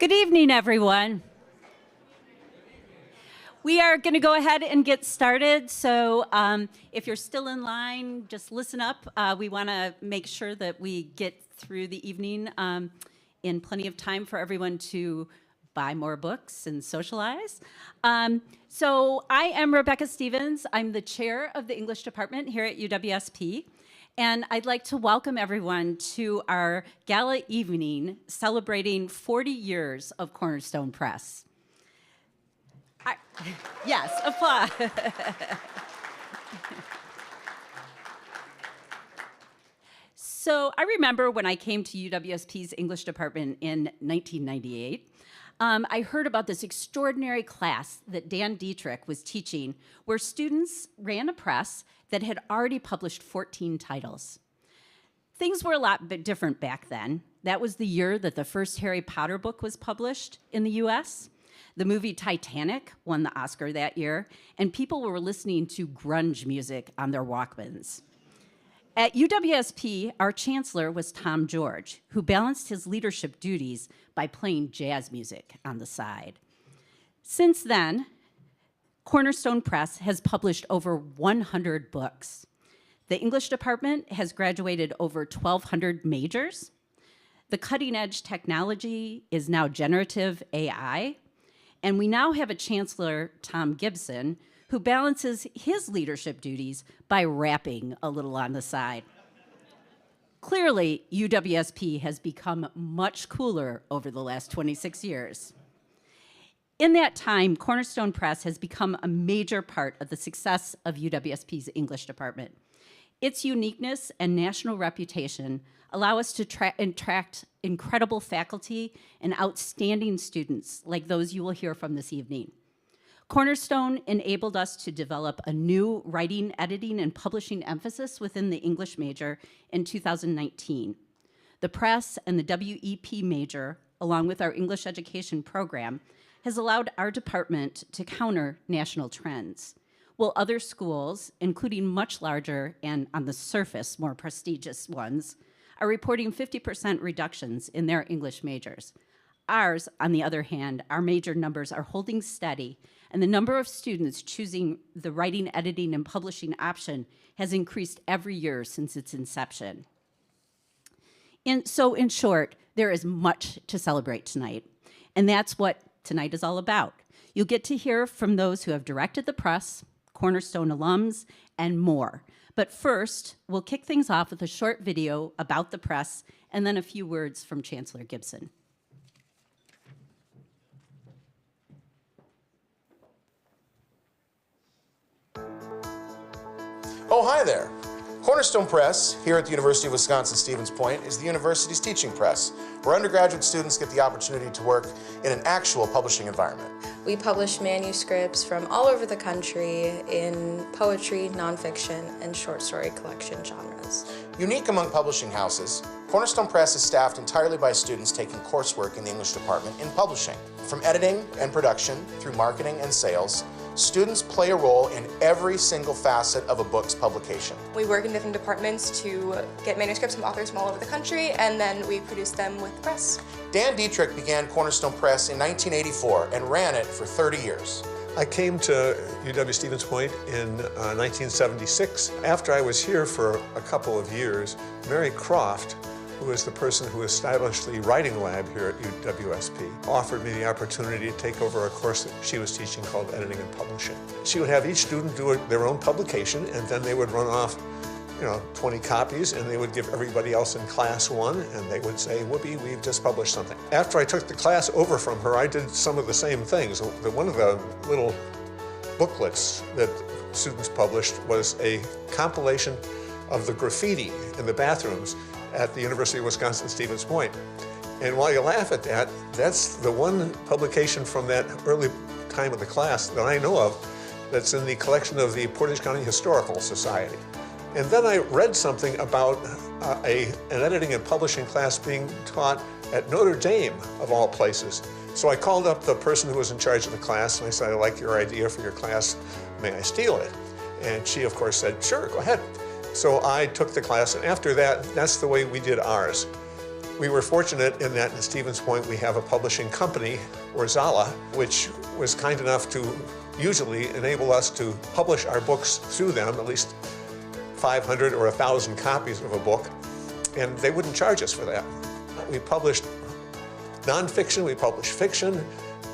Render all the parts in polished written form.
Good evening, everyone. We are going to go ahead and get started. So if you're still in line, just listen up. We want to make sure that we get through the evening in plenty of time for everyone to buy more books and socialize. So I am Rebecca Stevens. I'm the chair of the English department here at UW-SP. And I'd like to welcome everyone to our gala evening celebrating 40 years of Cornerstone Press. Yes, applause. So I remember when I came to UW-SP's English department in 1998, I heard about this extraordinary class that Dan Dietrich was teaching where students ran a press that had already published 14 titles. Things were a lot different back then. That was the year that the first Harry Potter book was published in the US. The movie Titanic won the Oscar that year, and people were listening to grunge music on their Walkmans. At UW-SP, our chancellor was Tom George, who balanced his leadership duties by playing jazz music on the side. Since then, Cornerstone Press has published over 100 books. The English department has graduated over 1,200 majors. The cutting edge technology is now generative AI. And we now have a chancellor, Tom Gibson, who balances his leadership duties by rapping a little on the side. Clearly, UW-SP has become much cooler over the last 26 years. In that time, Cornerstone Press has become a major part of the success of UW-SP's English department. Its uniqueness and national reputation allow us to attract incredible faculty and outstanding students like those you will hear from this evening. Cornerstone enabled us to develop a new writing, editing, and publishing emphasis within the English major in 2019. The press and the WEP major, along with our English education program, has allowed our department to counter national trends, while other schools, including much larger and on the surface more prestigious ones, are reporting 50% reductions in their English majors. Ours, on the other hand, our major numbers are holding steady, and the number of students choosing the writing, editing, and publishing option has increased every year since its inception. So in short, there is much to celebrate tonight, and that's what tonight is all about. You'll get to hear from those who have directed the press, Cornerstone alums, and more. But first, we'll kick things off with a short video about the press and then a few words from Chancellor Gibson. Oh, hi there. Cornerstone Press, here at the University of Wisconsin-Stevens Point, is the university's teaching press, where undergraduate students get the opportunity to work in an actual publishing environment. We publish manuscripts from all over the country in poetry, nonfiction, and short story collection genres. Unique among publishing houses, Cornerstone Press is staffed entirely by students taking coursework in the English department in publishing. From editing and production through marketing and sales, students play a role in every single facet of a book's publication. We work in different departments to get manuscripts from authors from all over the country, and then we produce them with the press. Dan Dietrich began Cornerstone Press in 1984 and ran it for 30 years. I came to UW-Stevens Point in 1976. After I was here for a couple of years, Mary Croft, who is the person who established the writing lab here at UW-SP, offered me the opportunity to take over a course that she was teaching called Editing and Publishing. She would have each student do their own publication, and then they would run off 20 copies, and they would give everybody else in class one, and they would say, whoopee, we've just published something. After I took the class over from her, I did some of the same things. One of the little booklets that students published was a compilation of the graffiti in the bathrooms at the University of Wisconsin-Stevens Point. And while you laugh at that, that's the one publication from that early time of the class that I know of that's in the collection of the Portage County Historical Society. And then I read something about an editing and publishing class being taught at Notre Dame, of all places. So I called up the person who was in charge of the class, and I said, I like your idea for your class, may I steal it? And she, of course, said, sure, go ahead. So I took the class, and after that, that's the way we did ours. We were fortunate in that in Stevens Point we have a publishing company, or Zala, which was kind enough to usually enable us to publish our books through them, at least 500 or 1,000 copies of a book, and they wouldn't charge us for that. We published nonfiction, we published fiction,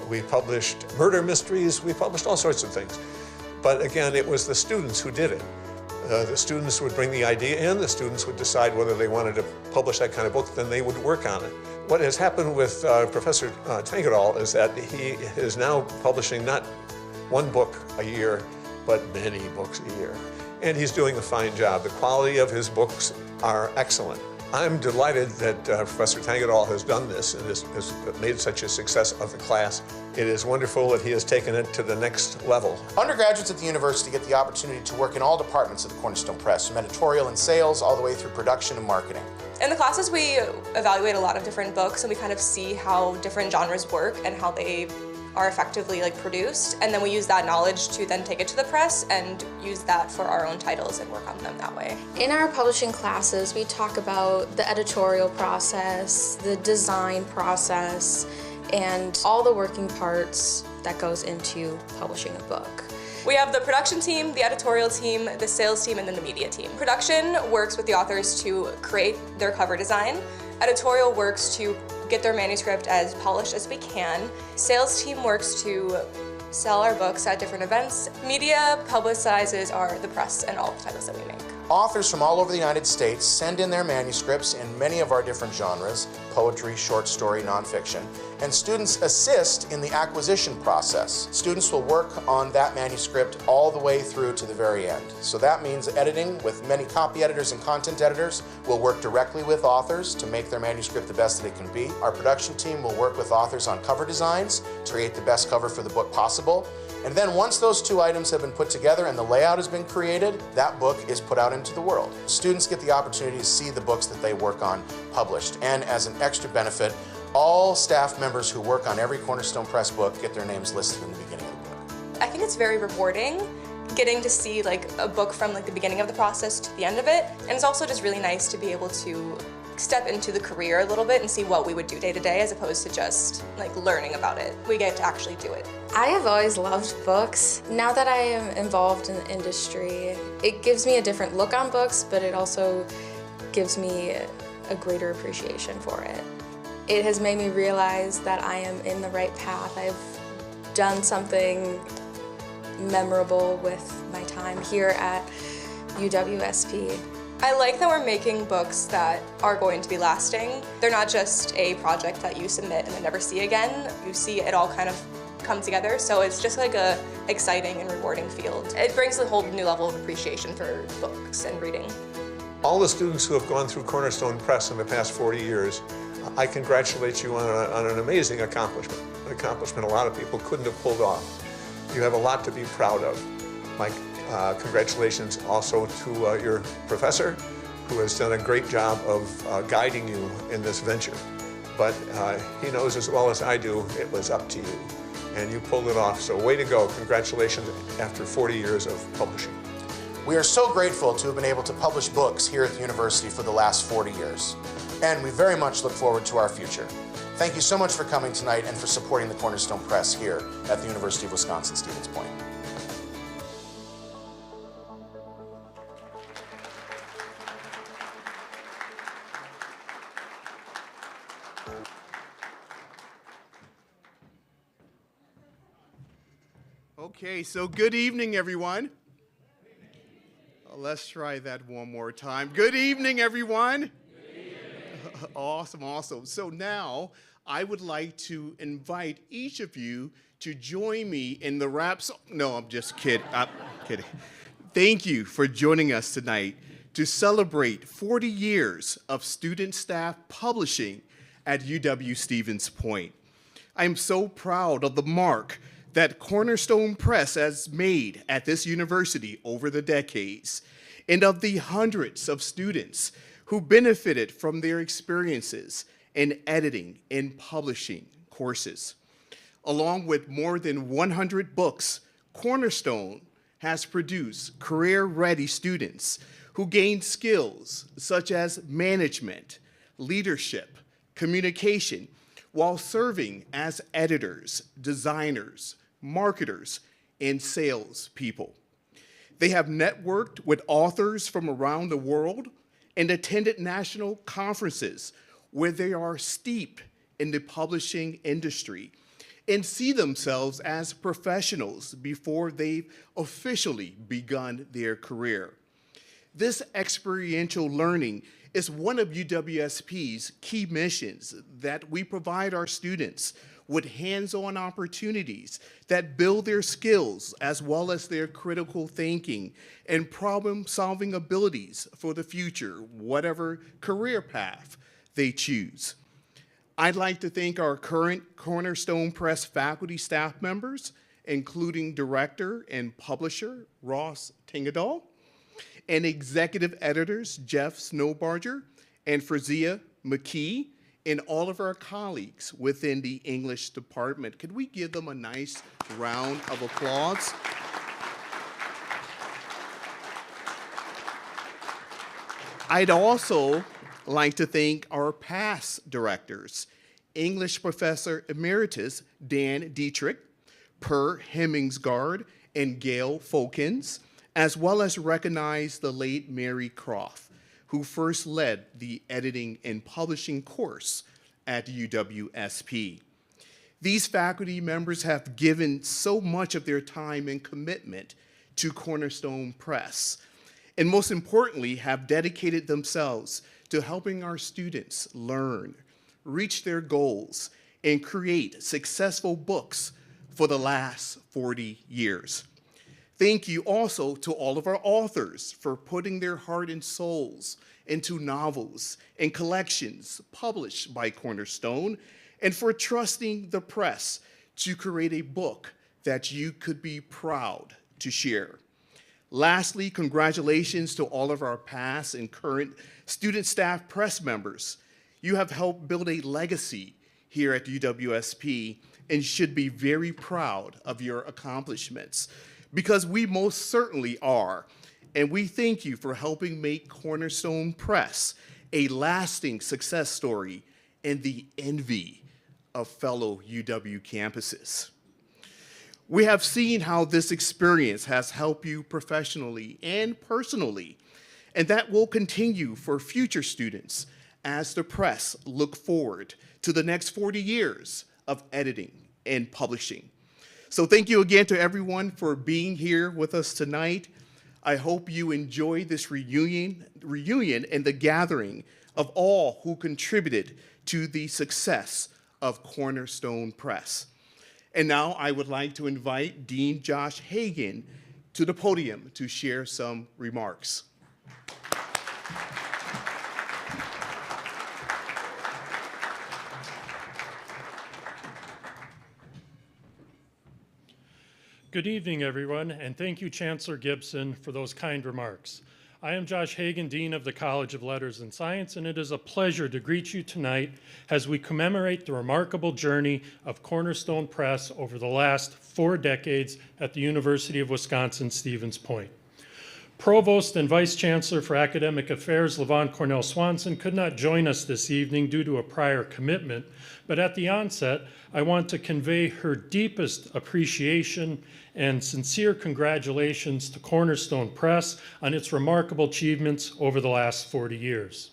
we published murder mysteries, we published all sorts of things. But again, it was the students who did it. The students would bring the idea in, the students would decide whether they wanted to publish that kind of book, then they would work on it. What has happened with Professor Tangadal is that he is now publishing not one book a year, but many books a year. And he's doing a fine job. The quality of his books are excellent. I'm delighted that Professor Tangadal has done this and has made such a success of the class. It is wonderful that he has taken it to the next level. Undergraduates at the university get the opportunity to work in all departments of the Cornerstone Press, from editorial and sales all the way through production and marketing. In the classes, we evaluate a lot of different books, and we kind of see how different genres work and how they are effectively produced, and then we use that knowledge to then take it to the press and use that for our own titles and work on them that way. In our publishing classes, we talk about the editorial process, the design process, and all the working parts that goes into publishing a book. We have the production team, the editorial team, the sales team, and then the media team. Production works with the authors to create their cover design. Editorial works to get their manuscript as polished as we can. Sales team works to sell our books at different events. Media publicizes the press and all the titles that we make. Authors from all over the United States send in their manuscripts in many of our different genres, poetry, short story, nonfiction, and students assist in the acquisition process. Students will work on that manuscript all the way through to the very end. So that means editing with many copy editors and content editors will work directly with authors to make their manuscript the best that it can be. Our production team will work with authors on cover designs to create the best cover for the book possible. And then once those two items have been put together and the layout has been created, that book is put out into the world. Students get the opportunity to see the books that they work on published. And as an extra benefit, all staff members who work on every Cornerstone Press book get their names listed in the beginning of the book. I think it's very rewarding getting to see a book from the beginning of the process to the end of it. And it's also just really nice to be able to step into the career a little bit and see what we would do day to day as opposed to just learning about it. We get to actually do it. I have always loved books. Now that I am involved in the industry, it gives me a different look on books, but it also gives me a greater appreciation for it. It has made me realize that I am in the right path. I've done something memorable with my time here at UW-SP. I like that we're making books that are going to be lasting. They're not just a project that you submit and then never see again. You see it all kind of come together, so it's just a exciting and rewarding field. It brings a whole new level of appreciation for books and reading. All the students who have gone through Cornerstone Press in the past 40 years, I congratulate you on an amazing accomplishment, an accomplishment a lot of people couldn't have pulled off. You have a lot to be proud of. My congratulations also to your professor, who has done a great job of guiding you in this venture. But he knows as well as I do, it was up to you, and you pulled it off. So way to go. Congratulations after 40 years of publishing. We are so grateful to have been able to publish books here at the university for the last 40 years. And we very much look forward to our future. Thank you so much for coming tonight and for supporting the Cornerstone Press here at the University of Wisconsin-Stevens Point. Okay, so good evening, everyone. Let's try that one more time. Good evening, everyone. Good evening. Awesome, awesome. So now I would like to invite each of you to join me in the rap song. No, I'm just kidding. I'm kidding. Thank you for joining us tonight to celebrate 40 years of student staff publishing at UW-Stevens Point. I'm so proud of the mark that Cornerstone Press has made at this university over the decades, and of the hundreds of students who benefited from their experiences in editing and publishing courses. Along with more than 100 books, Cornerstone has produced career-ready students who gain skills such as management, leadership, communication, while serving as editors, designers, marketers, and salespeople. They have networked with authors from around the world and attended national conferences where they are steeped in the publishing industry and see themselves as professionals before they've officially begun their career. This experiential learning is one of UWSP's key missions, that we provide our students with hands-on opportunities that build their skills as well as their critical thinking and problem-solving abilities for the future, whatever career path they choose. I'd like to thank our current Cornerstone Press faculty staff members, including Director and Publisher Ross Tingadal, and Executive Editors Jeff Snowbarger and Frazia McKee, and all of our colleagues within the English department. Could we give them a nice round of applause? I'd also like to thank our past directors, English Professor Emeritus Dan Dietrich, Per Hemmingsgard, and Gail Folkens, as well as recognize the late Mary Croft, who first led the editing and publishing course at UWSP. These faculty members have given so much of their time and commitment to Cornerstone Press, and most importantly, have dedicated themselves to helping our students learn, reach their goals, and create successful books for the last 40 years. Thank you also to all of our authors for putting their heart and souls into novels and collections published by Cornerstone, and for trusting the press to create a book that you could be proud to share. Lastly, congratulations to all of our past and current student staff press members. You have helped build a legacy here at UWSP and should be very proud of your accomplishments, because we most certainly are. And we thank you for helping make Cornerstone Press a lasting success story and the envy of fellow UW campuses. We have seen how this experience has helped you professionally and personally, and that will continue for future students as the press look forward to the next 40 years of editing and publishing. So thank you again to everyone for being here with us tonight. I hope you enjoy this reunion and the gathering of all who contributed to the success of Cornerstone Press. And now I would like to invite Dean Josh Hagan to the podium to share some remarks. Good evening, everyone, and thank you, Chancellor Gibson, for those kind remarks. I am Josh Hagan, Dean of the College of Letters and Science, and it is a pleasure to greet you tonight as we commemorate the remarkable journey of Cornerstone Press over the last 4 decades at the University of Wisconsin-Stevens Point. Provost and Vice Chancellor for Academic Affairs, Levon Cornell Swanson, could not join us this evening due to a prior commitment, but at the onset, I want to convey her deepest appreciation and sincere congratulations to Cornerstone Press on its remarkable achievements over the last 40 years.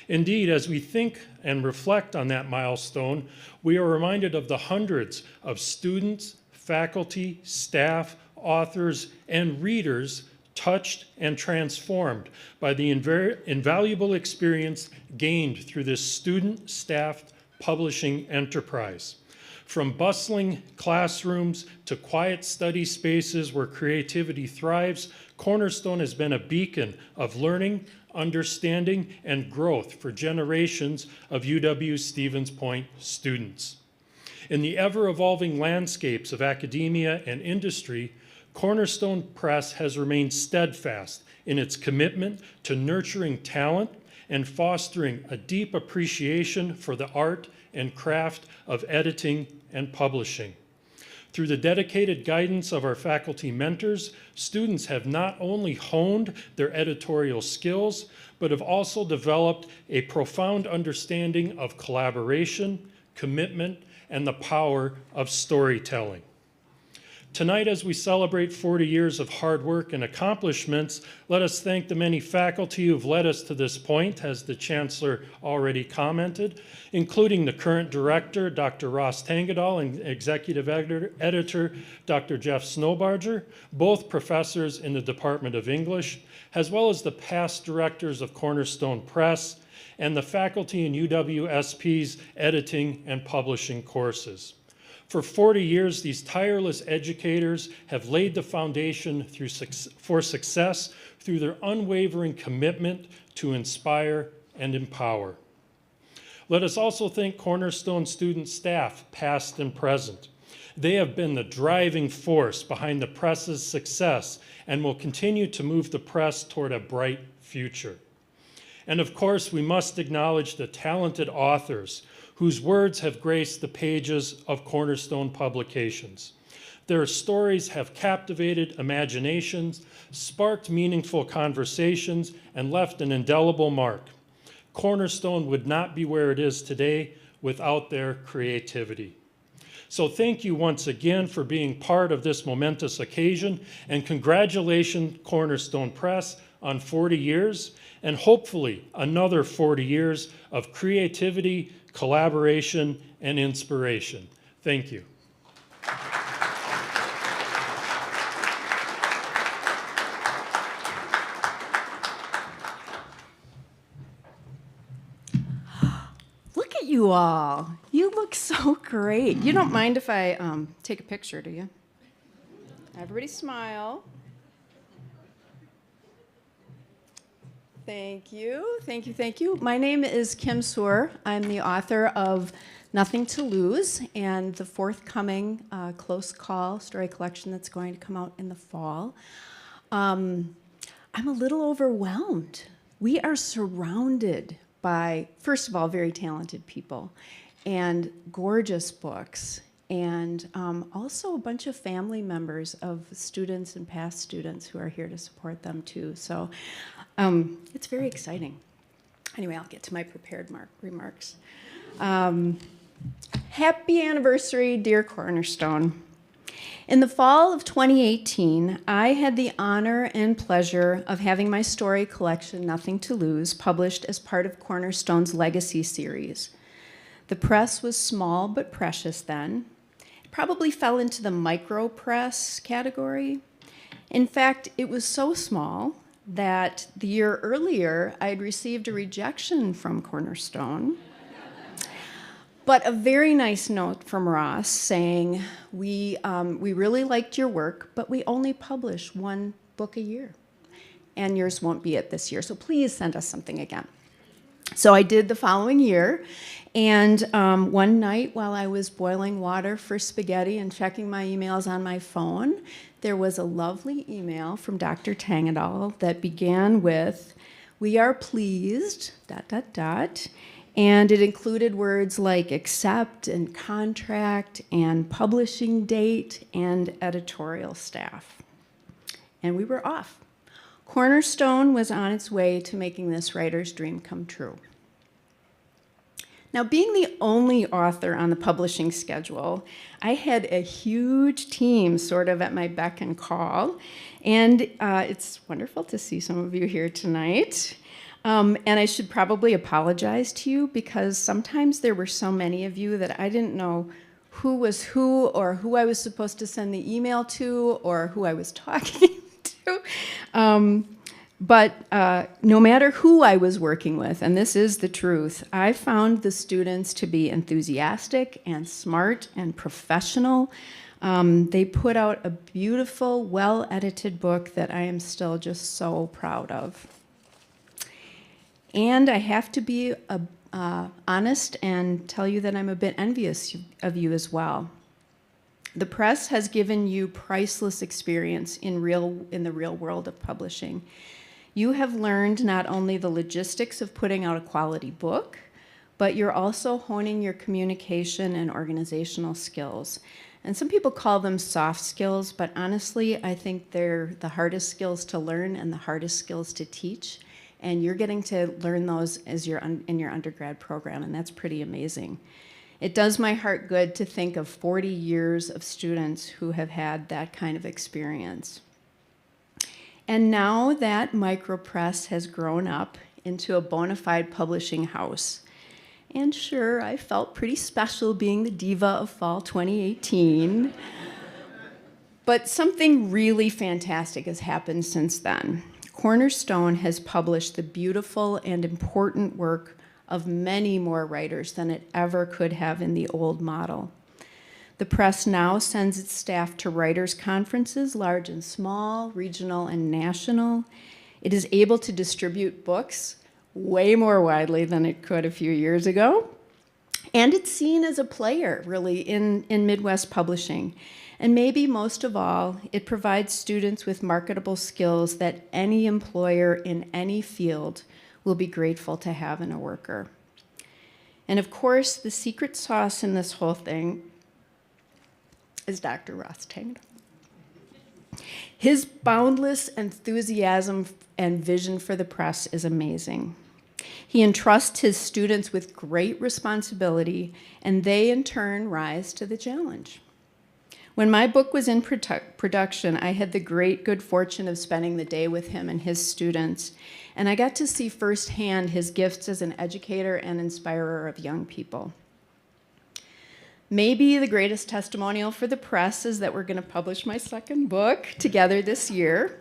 Indeed, as we think and reflect on that milestone, we are reminded of the hundreds of students, faculty, staff, authors, and readers touched and transformed by the invaluable experience gained through this student-staffed publishing enterprise. From bustling classrooms to quiet study spaces where creativity thrives, Cornerstone has been a beacon of learning, understanding, and growth for generations of UW-Stevens Point students. In the ever-evolving landscapes of academia and industry, Cornerstone Press has remained steadfast in its commitment to nurturing talent and fostering a deep appreciation for the art and craft of editing and publishing. Through the dedicated guidance of our faculty mentors, students have not only honed their editorial skills, but have also developed a profound understanding of collaboration, commitment, and the power of storytelling. Tonight, as we celebrate 40 years of hard work and accomplishments, let us thank the many faculty who've led us to this point, as the Chancellor already commented, including the current director, Dr. Ross Tangadal, and executive editor, Dr. Jeff Snowbarger, both professors in the Department of English, as well as the past directors of Cornerstone Press, and the faculty in UW-SP's editing and publishing courses. For 40 years, these tireless educators have laid the foundation for success through their unwavering commitment to inspire and empower. Let us also thank Cornerstone student staff, past and present. They have been the driving force behind the press's success and will continue to move the press toward a bright future. And of course, we must acknowledge the talented authors whose words have graced the pages of Cornerstone publications. Their stories have captivated imaginations, sparked meaningful conversations, and left an indelible mark. Cornerstone would not be where it is today without their creativity. So thank you once again for being part of this momentous occasion, and congratulations, Cornerstone Press, on 40 years, and hopefully another 40 years of creativity, collaboration, and inspiration. Thank you. Look at you all. You look so great. You don't mind if I take a picture, do you? Everybody smile. Thank you, thank you, thank you. My name is Kim Soor. I'm the author of Nothing to Lose and the forthcoming Close Call story collection that's going to come out in the fall. I'm a little overwhelmed. We are surrounded by, first of all, very talented people and gorgeous books, and also a bunch of family members of students and past students who are here to support them too. So it's very exciting. Anyway, I'll get to my prepared remarks. Happy anniversary, dear Cornerstone. In the fall of 2018, I had the honor and pleasure of having my story collection, Nothing to Lose, published as part of Cornerstone's Legacy series. The press was small but precious then. It probably fell into the micro press category. In fact, it was so small that the year earlier, I had received a rejection from Cornerstone, but a very nice note from Ross saying, we really liked your work, but we only publish one book a year, and yours won't be it this year, so please send us something again. So I did the following year, and one night while I was boiling water for spaghetti and checking my emails on my phone, there was a lovely email from Dr. Tangadal that began with, "We are pleased, ... and it included words like accept and contract and publishing date and editorial staff. And we were off. Cornerstone was on its way to making this writer's dream come true. Now, being the only author on the publishing schedule, I had a huge team sort of at my beck and call, and it's wonderful to see some of you here tonight. And I should probably apologize to you because sometimes there were so many of you that I didn't know who was who or who I was supposed to send the email to or who I was talking to. But no matter who I was working with, and this is the truth, I found the students to be enthusiastic and smart and professional. They put out a beautiful, well-edited book that I am still just so proud of. And I have to be honest and tell you that I'm a bit envious of you as well. The press has given you priceless experience in the real world of publishing. You have learned not only the logistics of putting out a quality book, but you're also honing your communication and organizational skills. And some people call them soft skills, but honestly, I think they're the hardest skills to learn and the hardest skills to teach. And you're getting to learn those as you're in your undergrad program, and that's pretty amazing. It does my heart good to think of 40 years of students who have had that kind of experience. And now that micropress has grown up into a bona fide publishing house. And sure, I felt pretty special being the diva of fall 2018. But something really fantastic has happened since then. Cornerstone has published the beautiful and important work of many more writers than it ever could have in the old model. The press now sends its staff to writers' conferences, large and small, regional and national. It is able to distribute books way more widely than it could a few years ago. And it's seen as a player, really, in Midwest publishing. And maybe most of all, it provides students with marketable skills that any employer in any field will be grateful to have in a worker. And of course, the secret sauce in this whole thing is Dr. Ross Tanger. His boundless enthusiasm and vision for the press is amazing. He entrusts his students with great responsibility, and they in turn rise to the challenge. When my book was in production, I had the great good fortune of spending the day with him and his students, and I got to see firsthand his gifts as an educator and inspirer of young people. Maybe the greatest testimonial for the press is that we're going to publish my second book together this year,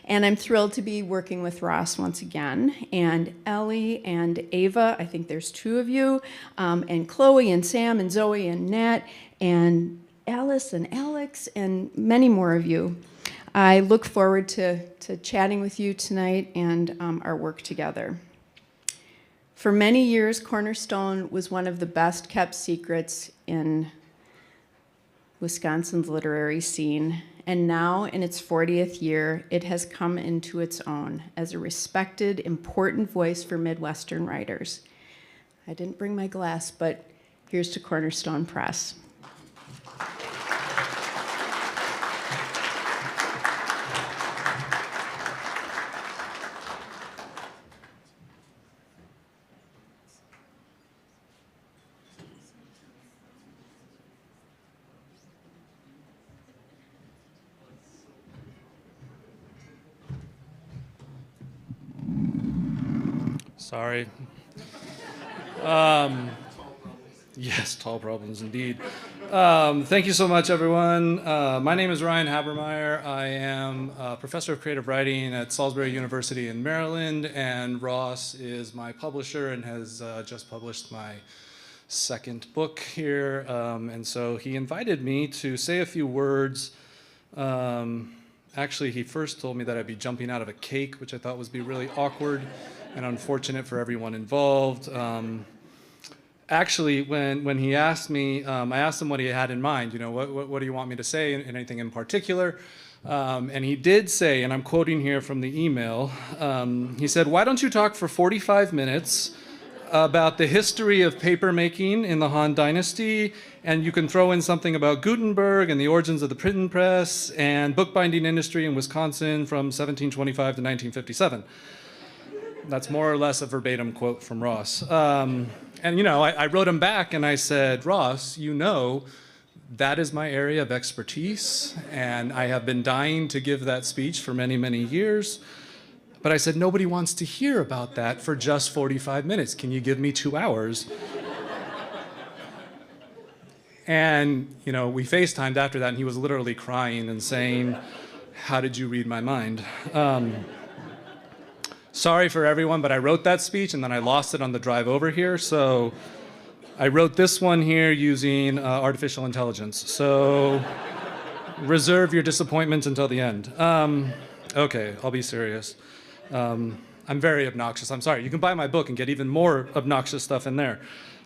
and I'm thrilled to be working with Ross once again, and Ellie and Ava, I think there's two of you, and Chloe and Sam and Zoe and Nat, and Alice and Alex, and many more of you. I look forward to chatting with you tonight and our work together. For many years, Cornerstone was one of the best kept secrets in Wisconsin's literary scene, and now in its 40th year, it has come into its own as a respected, important voice for Midwestern writers. I didn't bring my glass, but here's to Cornerstone Press. Sorry. Yes, tall problems indeed. Thank you so much, everyone. My name is Ryan Habermeyer. I am a professor of creative writing at Salisbury University in Maryland, and Ross is my publisher and has just published my second book here. And so he invited me to say a few words. Actually, he first told me that I'd be jumping out of a cake, which I thought would be really awkward and unfortunate for everyone involved. Actually, when he asked me, I asked him what he had in mind. You know, what do you want me to say? Anything in particular? And he did say, and I'm quoting here from the email, he said, "Why don't you talk for 45 minutes about the history of papermaking in the Han Dynasty, and you can throw in something about Gutenberg and the origins of the printing press and bookbinding industry in Wisconsin from 1725 to 1957. That's more or less a verbatim quote from Ross. And you know, I wrote him back and I said, "Ross, you know, that is my area of expertise, and I have been dying to give that speech for many, many years. But I said, nobody wants to hear about that for just 45 minutes. Can you give me 2 hours?" And, you know, we FaceTimed after that, and he was literally crying and saying, "How did you read my mind?" Sorry for everyone, but I wrote that speech, and then I lost it on the drive over here. So I wrote this one here using artificial intelligence. So reserve your disappointment until the end. Okay, I'll be serious. I'm very obnoxious. I'm sorry. You can buy my book and get even more obnoxious stuff in there.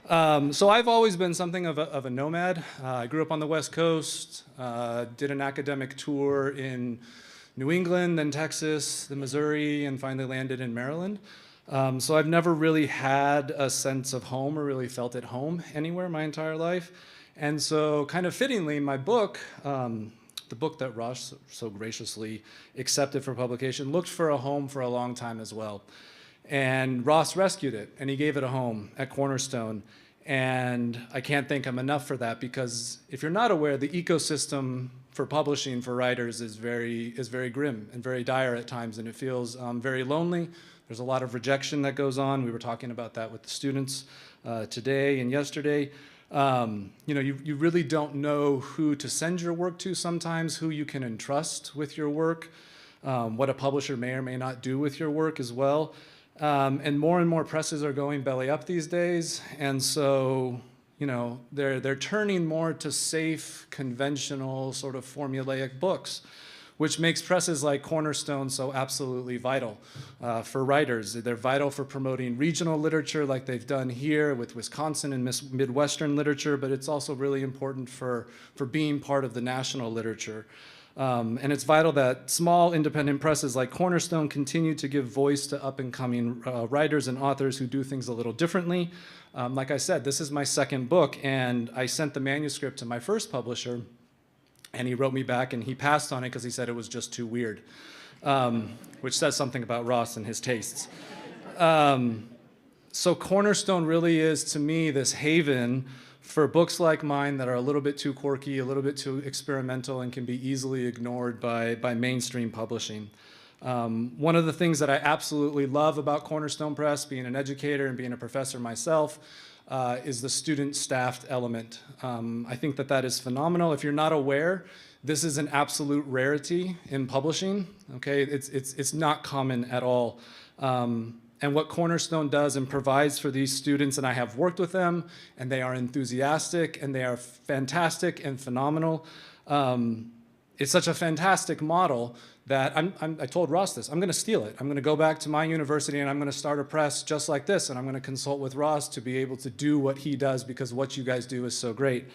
So I've always been something of a nomad. I grew up on the West Coast, did an academic tour in New England, then Texas, then Missouri, and finally landed in Maryland. So I've never really had a sense of home or really felt at home anywhere my entire life. And so kind of fittingly, my book, the book that Ross so graciously accepted for publication, looked for a home for a long time as well. And Ross rescued it, and he gave it a home at Cornerstone. And I can't thank him enough for that, because if you're not aware, the ecosystem for publishing for writers is very grim and very dire at times, and it feels very lonely. There's a lot of rejection that goes on. We were talking about that with the students today and yesterday. You really don't know who to send your work to sometimes, who you can entrust with your work, what a publisher may or may not do with your work as well. And more presses are going belly up these days, and so they're turning more to safe, conventional, sort of formulaic books, which makes presses like Cornerstone so absolutely vital for writers. They're vital for promoting regional literature like they've done here with Wisconsin and Midwestern literature, but it's also really important for being part of the national literature. And it's vital that small independent presses like Cornerstone continue to give voice to up-and-coming writers and authors who do things a little differently. Like I said, this is my second book, and I sent the manuscript to my first publisher, and he wrote me back, and he passed on it because he said it was just too weird, which says something about Ross and his tastes. So Cornerstone really is, to me, this haven for books like mine that are a little bit too quirky, a little bit too experimental, and can be easily ignored by mainstream publishing. One of the things that I absolutely love about Cornerstone Press, being an educator and being a professor myself, is the student-staffed element. I think that is phenomenal. If you're not aware, this is an absolute rarity in publishing. Okay, it's not common at all. And what Cornerstone does and provides for these students, and I have worked with them, and they are enthusiastic, and they are fantastic and phenomenal. It's such a fantastic model that I told Ross this. I'm going to steal it. I'm going to go back to my university, and I'm going to start a press just like this, and I'm going to consult with Ross to be able to do what he does, because what you guys do is so great.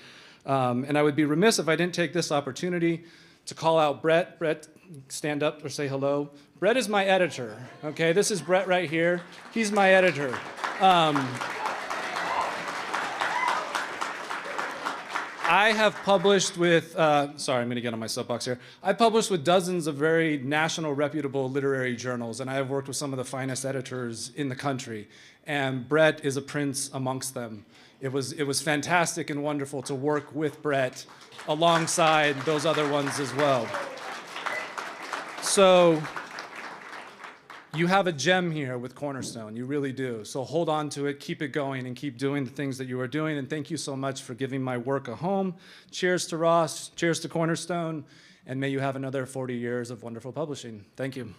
And I would be remiss if I didn't take this opportunity to call out Brett. Brett, stand up or say hello. Brett is my editor, okay? This is Brett right here. He's my editor. I have published with, sorry, I'm gonna get on my soapbox here. I've published with dozens of very national reputable literary journals, and I have worked with some of the finest editors in the country. And Brett is a prince amongst them. It was fantastic and wonderful to work with Brett alongside those other ones as well. So you have a gem here with Cornerstone, you really do. So hold on to it, keep it going, and keep doing the things that you are doing. And thank you so much for giving my work a home. Cheers to Ross, cheers to Cornerstone, and may you have another 40 years of wonderful publishing. Thank you.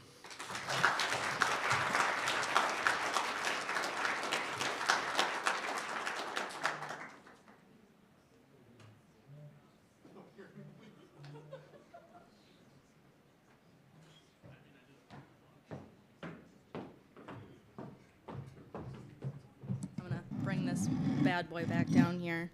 Bring this bad boy back down here.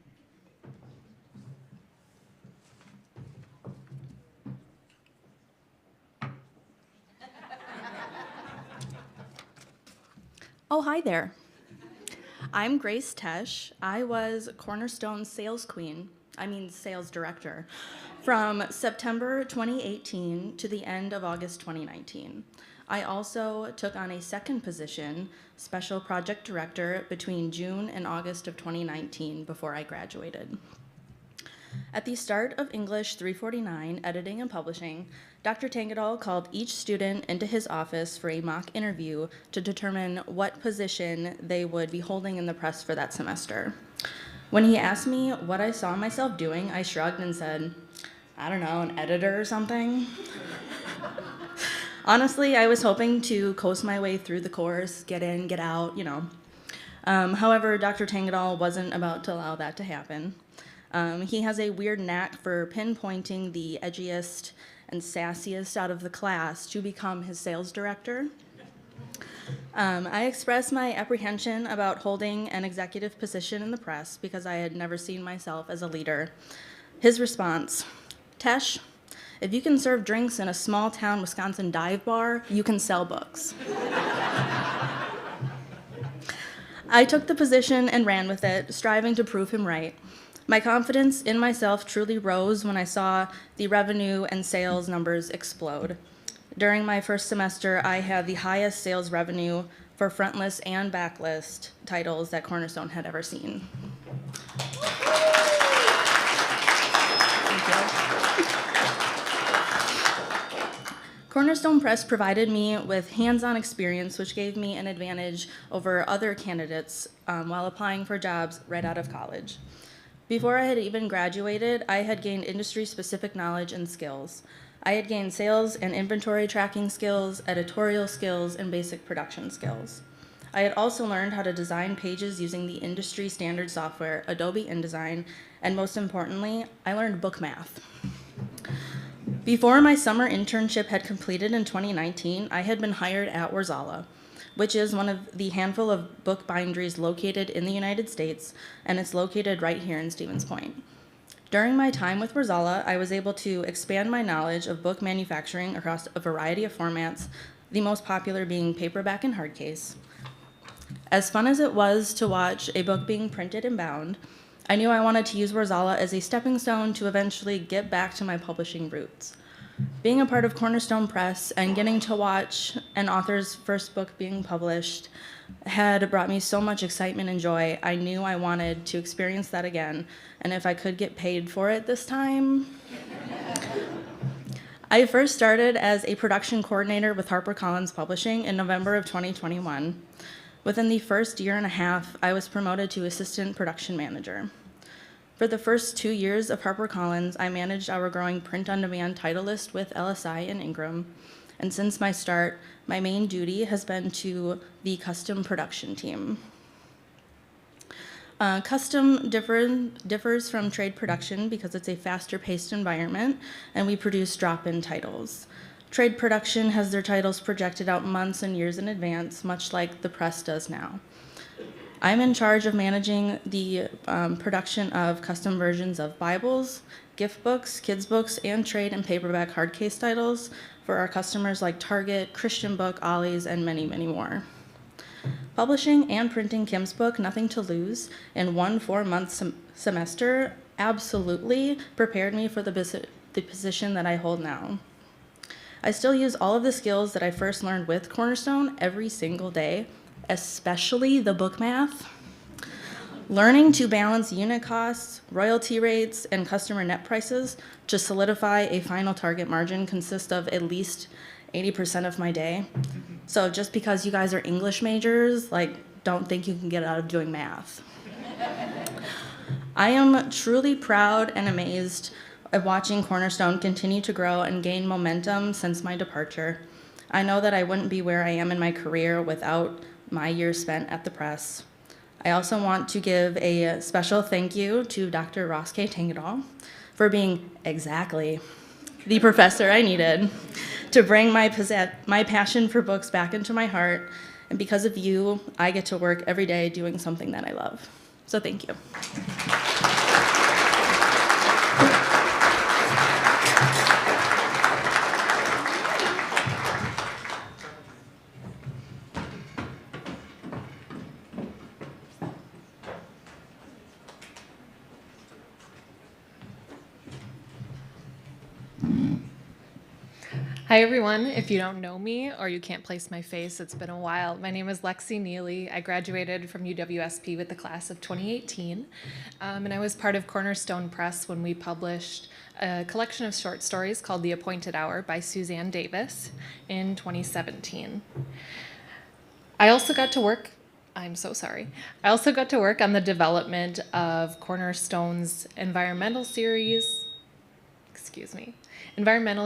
Oh, hi there. I'm Grace Tesh. I was Cornerstone sales director from September 2018 to the end of August 2019. I also took on a second position, special project director, between June and August of 2019 before I graduated. At the start of English 349, editing and publishing, Dr. Tangadal called each student into his office for a mock interview to determine what position they would be holding in the press for that semester. When he asked me what I saw myself doing, I shrugged and said, I don't know, an editor or something? Honestly, I was hoping to coast my way through the course, get in, get out, you know. However, Dr. Tangadal wasn't about to allow that to happen. He has a weird knack for pinpointing the edgiest and sassiest out of the class to become his sales director. I expressed my apprehension about holding an executive position in the press because I had never seen myself as a leader. His response, Tesh, if you can serve drinks in a small town Wisconsin dive bar, you can sell books. I took the position and ran with it, striving to prove him right. My confidence in myself truly rose when I saw the revenue and sales numbers explode. During my first semester, I had the highest sales revenue for frontlist and backlist titles that Cornerstone had ever seen. Thank you. Cornerstone Press provided me with hands-on experience, which gave me an advantage over other candidates while applying for jobs right out of college. Before I had even graduated, I had gained industry-specific knowledge and skills. I had gained sales and inventory tracking skills, editorial skills, and basic production skills. I had also learned how to design pages using the industry standard software, Adobe InDesign, and most importantly, I learned book math. Before my summer internship had completed in 2019, I had been hired at Warzala, which is one of the handful of book binderies located in the United States, and it's located right here in Stevens Point. During my time with Warzala, I was able to expand my knowledge of book manufacturing across a variety of formats, the most popular being paperback and hardcase. As fun as it was to watch a book being printed and bound, I knew I wanted to use Warzala as a stepping stone to eventually get back to my publishing roots. Being a part of Cornerstone Press and getting to watch an author's first book being published had brought me so much excitement and joy. I knew I wanted to experience that again, and if I could get paid for it this time. I first started as a production coordinator with HarperCollins Publishing in November of 2021. Within the first year and a half, I was promoted to assistant production manager. For the first 2 years of HarperCollins, I managed our growing print-on-demand title list with LSI and Ingram. And since my start, my main duty has been to the custom production team. Custom differs from trade production because it's a faster-paced environment, and we produce drop-in titles. Trade production has their titles projected out months and years in advance, much like the press does now. I'm in charge of managing the production of custom versions of Bibles, gift books, kids books, and trade and paperback hardcase titles for our customers like Target, Christian Book, Ollie's, and many, many more. Publishing and printing Kim's book, Nothing to Lose, in one 4-month semester absolutely prepared me for the position that I hold now. I still use all of the skills that I first learned with Cornerstone every single day, especially the book math. Learning to balance unit costs, royalty rates, and customer net prices to solidify a final target margin consists of at least 80% of my day. So just because you guys are English majors, don't think you can get out of doing math. I am truly proud and amazed at watching Cornerstone continue to grow and gain momentum since my departure. I know that I wouldn't be where I am in my career without my years spent at the press. I also want to give a special thank you to Dr. Ross K. Tangadal for being exactly the professor I needed to bring my passion for books back into my heart. And because of you, I get to work every day doing something that I love. So thank you. Hi everyone, if you don't know me or you can't place my face, it's been a while. My name is Lexi Neely. I graduated from UW-SP with the class of 2018, and I was part of Cornerstone Press when we published a collection of short stories called The Appointed Hour by Suzanne Davis in 2017. I also got to work on the development of Cornerstone's environmental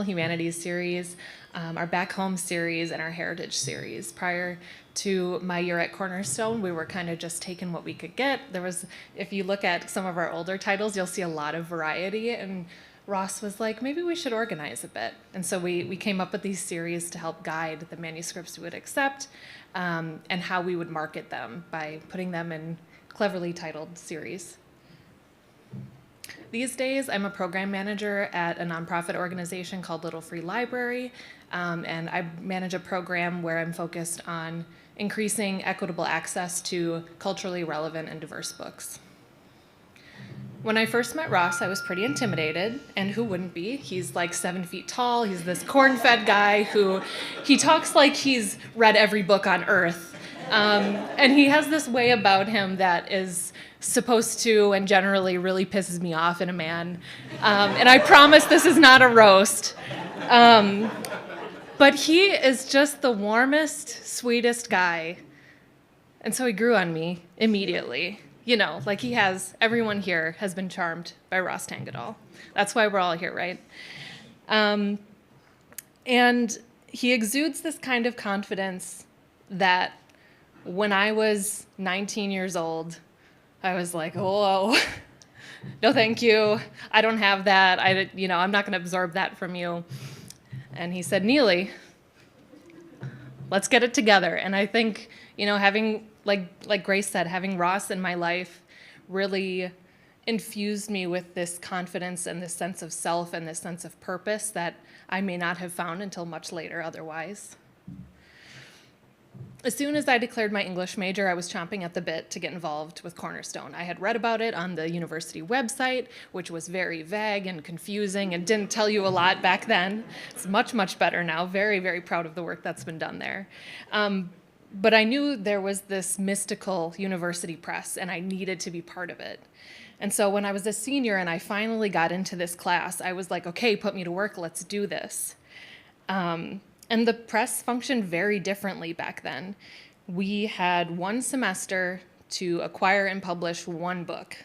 humanities series, our Back Home series, and our Heritage series. Prior to my year at Cornerstone, we were kind of just taking what we could get. If you look at some of our older titles, you'll see a lot of variety, and Ross was like, maybe we should organize a bit. And so we came up with these series to help guide the manuscripts we would accept and how we would market them by putting them in cleverly titled series. These days, I'm a program manager at a nonprofit organization called Little Free Library, and I manage a program where I'm focused on increasing equitable access to culturally relevant and diverse books. When I first met Ross, I was pretty intimidated, and who wouldn't be? He's like 7 feet tall. He's this corn-fed guy he talks like he's read every book on earth. And he has this way about him that is supposed to and generally really pisses me off in a man. And I promise this is not a roast. But he is just the warmest, sweetest guy. And so he grew on me immediately. You know, like everyone here has been charmed by Ross Tangadal. That's why we're all here, right? And he exudes this kind of confidence that when I was 19 years old, I was like, whoa, no thank you. I don't have that. I'm not going to absorb that from you. And he said, Neely, let's get it together. And I think, having, like Grace said, having Ross in my life really infused me with this confidence and this sense of self and this sense of purpose that I may not have found until much later otherwise. As soon as I declared my English major, I was chomping at the bit to get involved with Cornerstone. I had read about it on the university website, which was very vague and confusing and didn't tell you a lot back then. It's much, much better now. Very, very proud of the work that's been done there. But I knew there was this mystical university press, and I needed to be part of it. And so when I was a senior and I finally got into this class, I was like, okay, put me to work, let's do this. And the press functioned very differently back then. We had one semester to acquire and publish one book.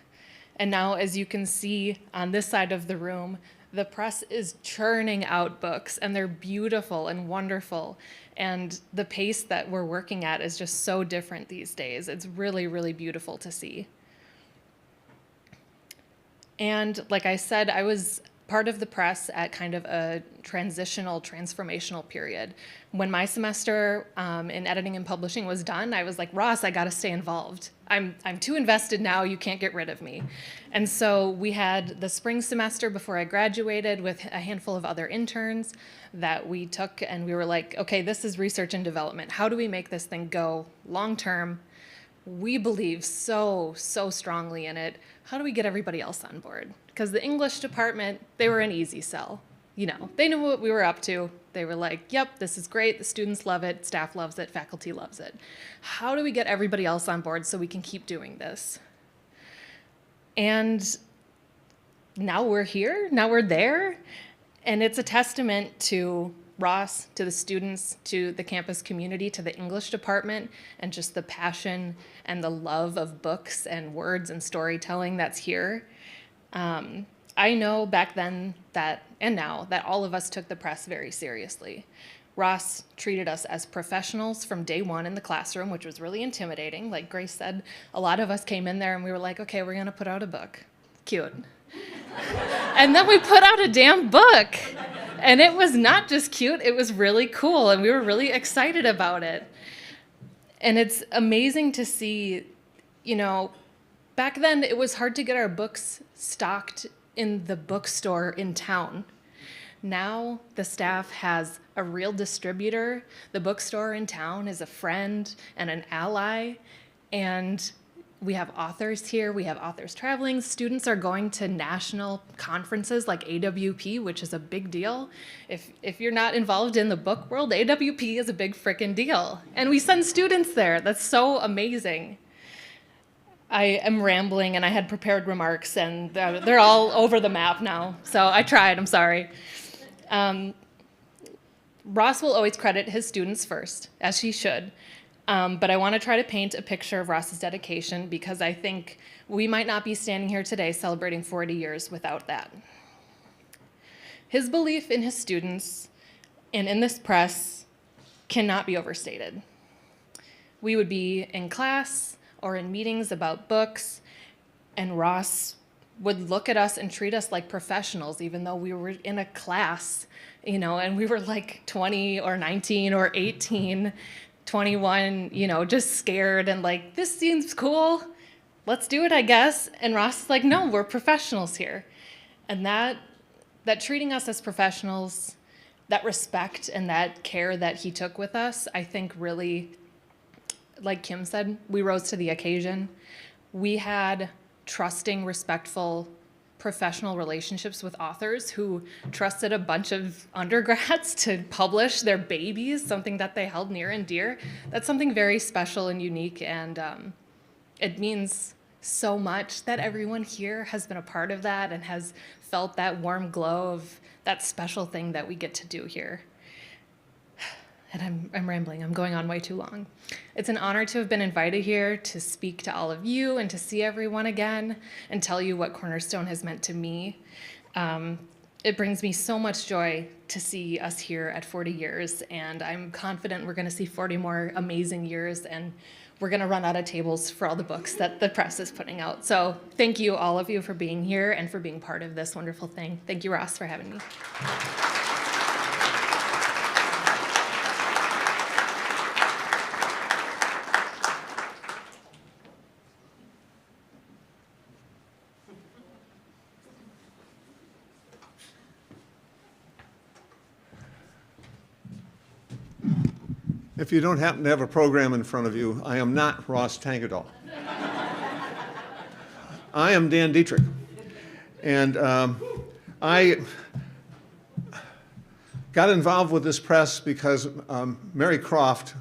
And now, as you can see on this side of the room, the press is churning out books, and they're beautiful and wonderful. And the pace that we're working at is just so different these days. It's really, really beautiful to see. And like I said, I was part of the press at kind of a transformational period. When my semester in editing and publishing was done, I was like, Ross, I gotta stay involved. I'm too invested now, you can't get rid of me. And so we had the spring semester before I graduated with a handful of other interns that we took, and we were like, okay, this is research and development. How do we make this thing go long-term? We believe so strongly in it. How do we get everybody else on board? Because the English department, they were an easy sell. They knew what we were up to. They were like, yep, this is great. The students love it. Staff loves it. Faculty loves it. How do we get everybody else on board so we can keep doing this? And now we're here. Now we're there. And it's a testament to Ross, to the students, to the campus community, to the English department, and just the passion and the love of books and words and storytelling that's here. I know back then and now that all of us took the press very seriously. Ross treated us as professionals from day one in the classroom, which was really intimidating. Like Grace said, a lot of us came in there and we were like, okay, we're gonna put out a book. Cute. And then we put out a damn book. And it was not just cute, it was really cool, and we were really excited about it. And it's amazing to see, back then it was hard to get our books stocked in the bookstore in town. Now the staff has a real distributor. The bookstore in town is a friend and an ally, and we have authors here, we have authors traveling. Students are going to national conferences like AWP, which is a big deal. If you're not involved in the book world, AWP is a big frickin' deal. And we send students there. That's so amazing. I am rambling and I had prepared remarks and they're all over the map now. So I tried, I'm sorry. Ross will always credit his students first, as he should. But I want to try to paint a picture of Ross's dedication because I think we might not be standing here today celebrating 40 years without that. His belief in his students and in this press cannot be overstated. We would be in class or in meetings about books, and Ross would look at us and treat us like professionals, even though we were in a class, and we were like 20 or 19 or 18, 21, just scared and like, this seems cool. Let's do it, I guess. And Ross is like, no, we're professionals here. And that treating us as professionals, that respect and that care that he took with us, I think really, like Kim said, we rose to the occasion. We had trusting, respectful, professional relationships with authors who trusted a bunch of undergrads to publish their babies, something that they held near and dear. That's something very special and unique, and it means so much that everyone here has been a part of that and has felt that warm glow of that special thing that we get to do here. And I'm rambling, I'm going on way too long. It's an honor to have been invited here to speak to all of you and to see everyone again and tell you what Cornerstone has meant to me. It brings me so much joy to see us here at 40 years, and I'm confident we're gonna see 40 more amazing years, and we're gonna run out of tables for all the books that the press is putting out. So thank you, all of you, for being here and for being part of this wonderful thing. Thank you, Ross, for having me. If you don't happen to have a program in front of you, I am not Ross Tangadal. I am Dan Dietrich. And I got involved with this press because Mary Croft,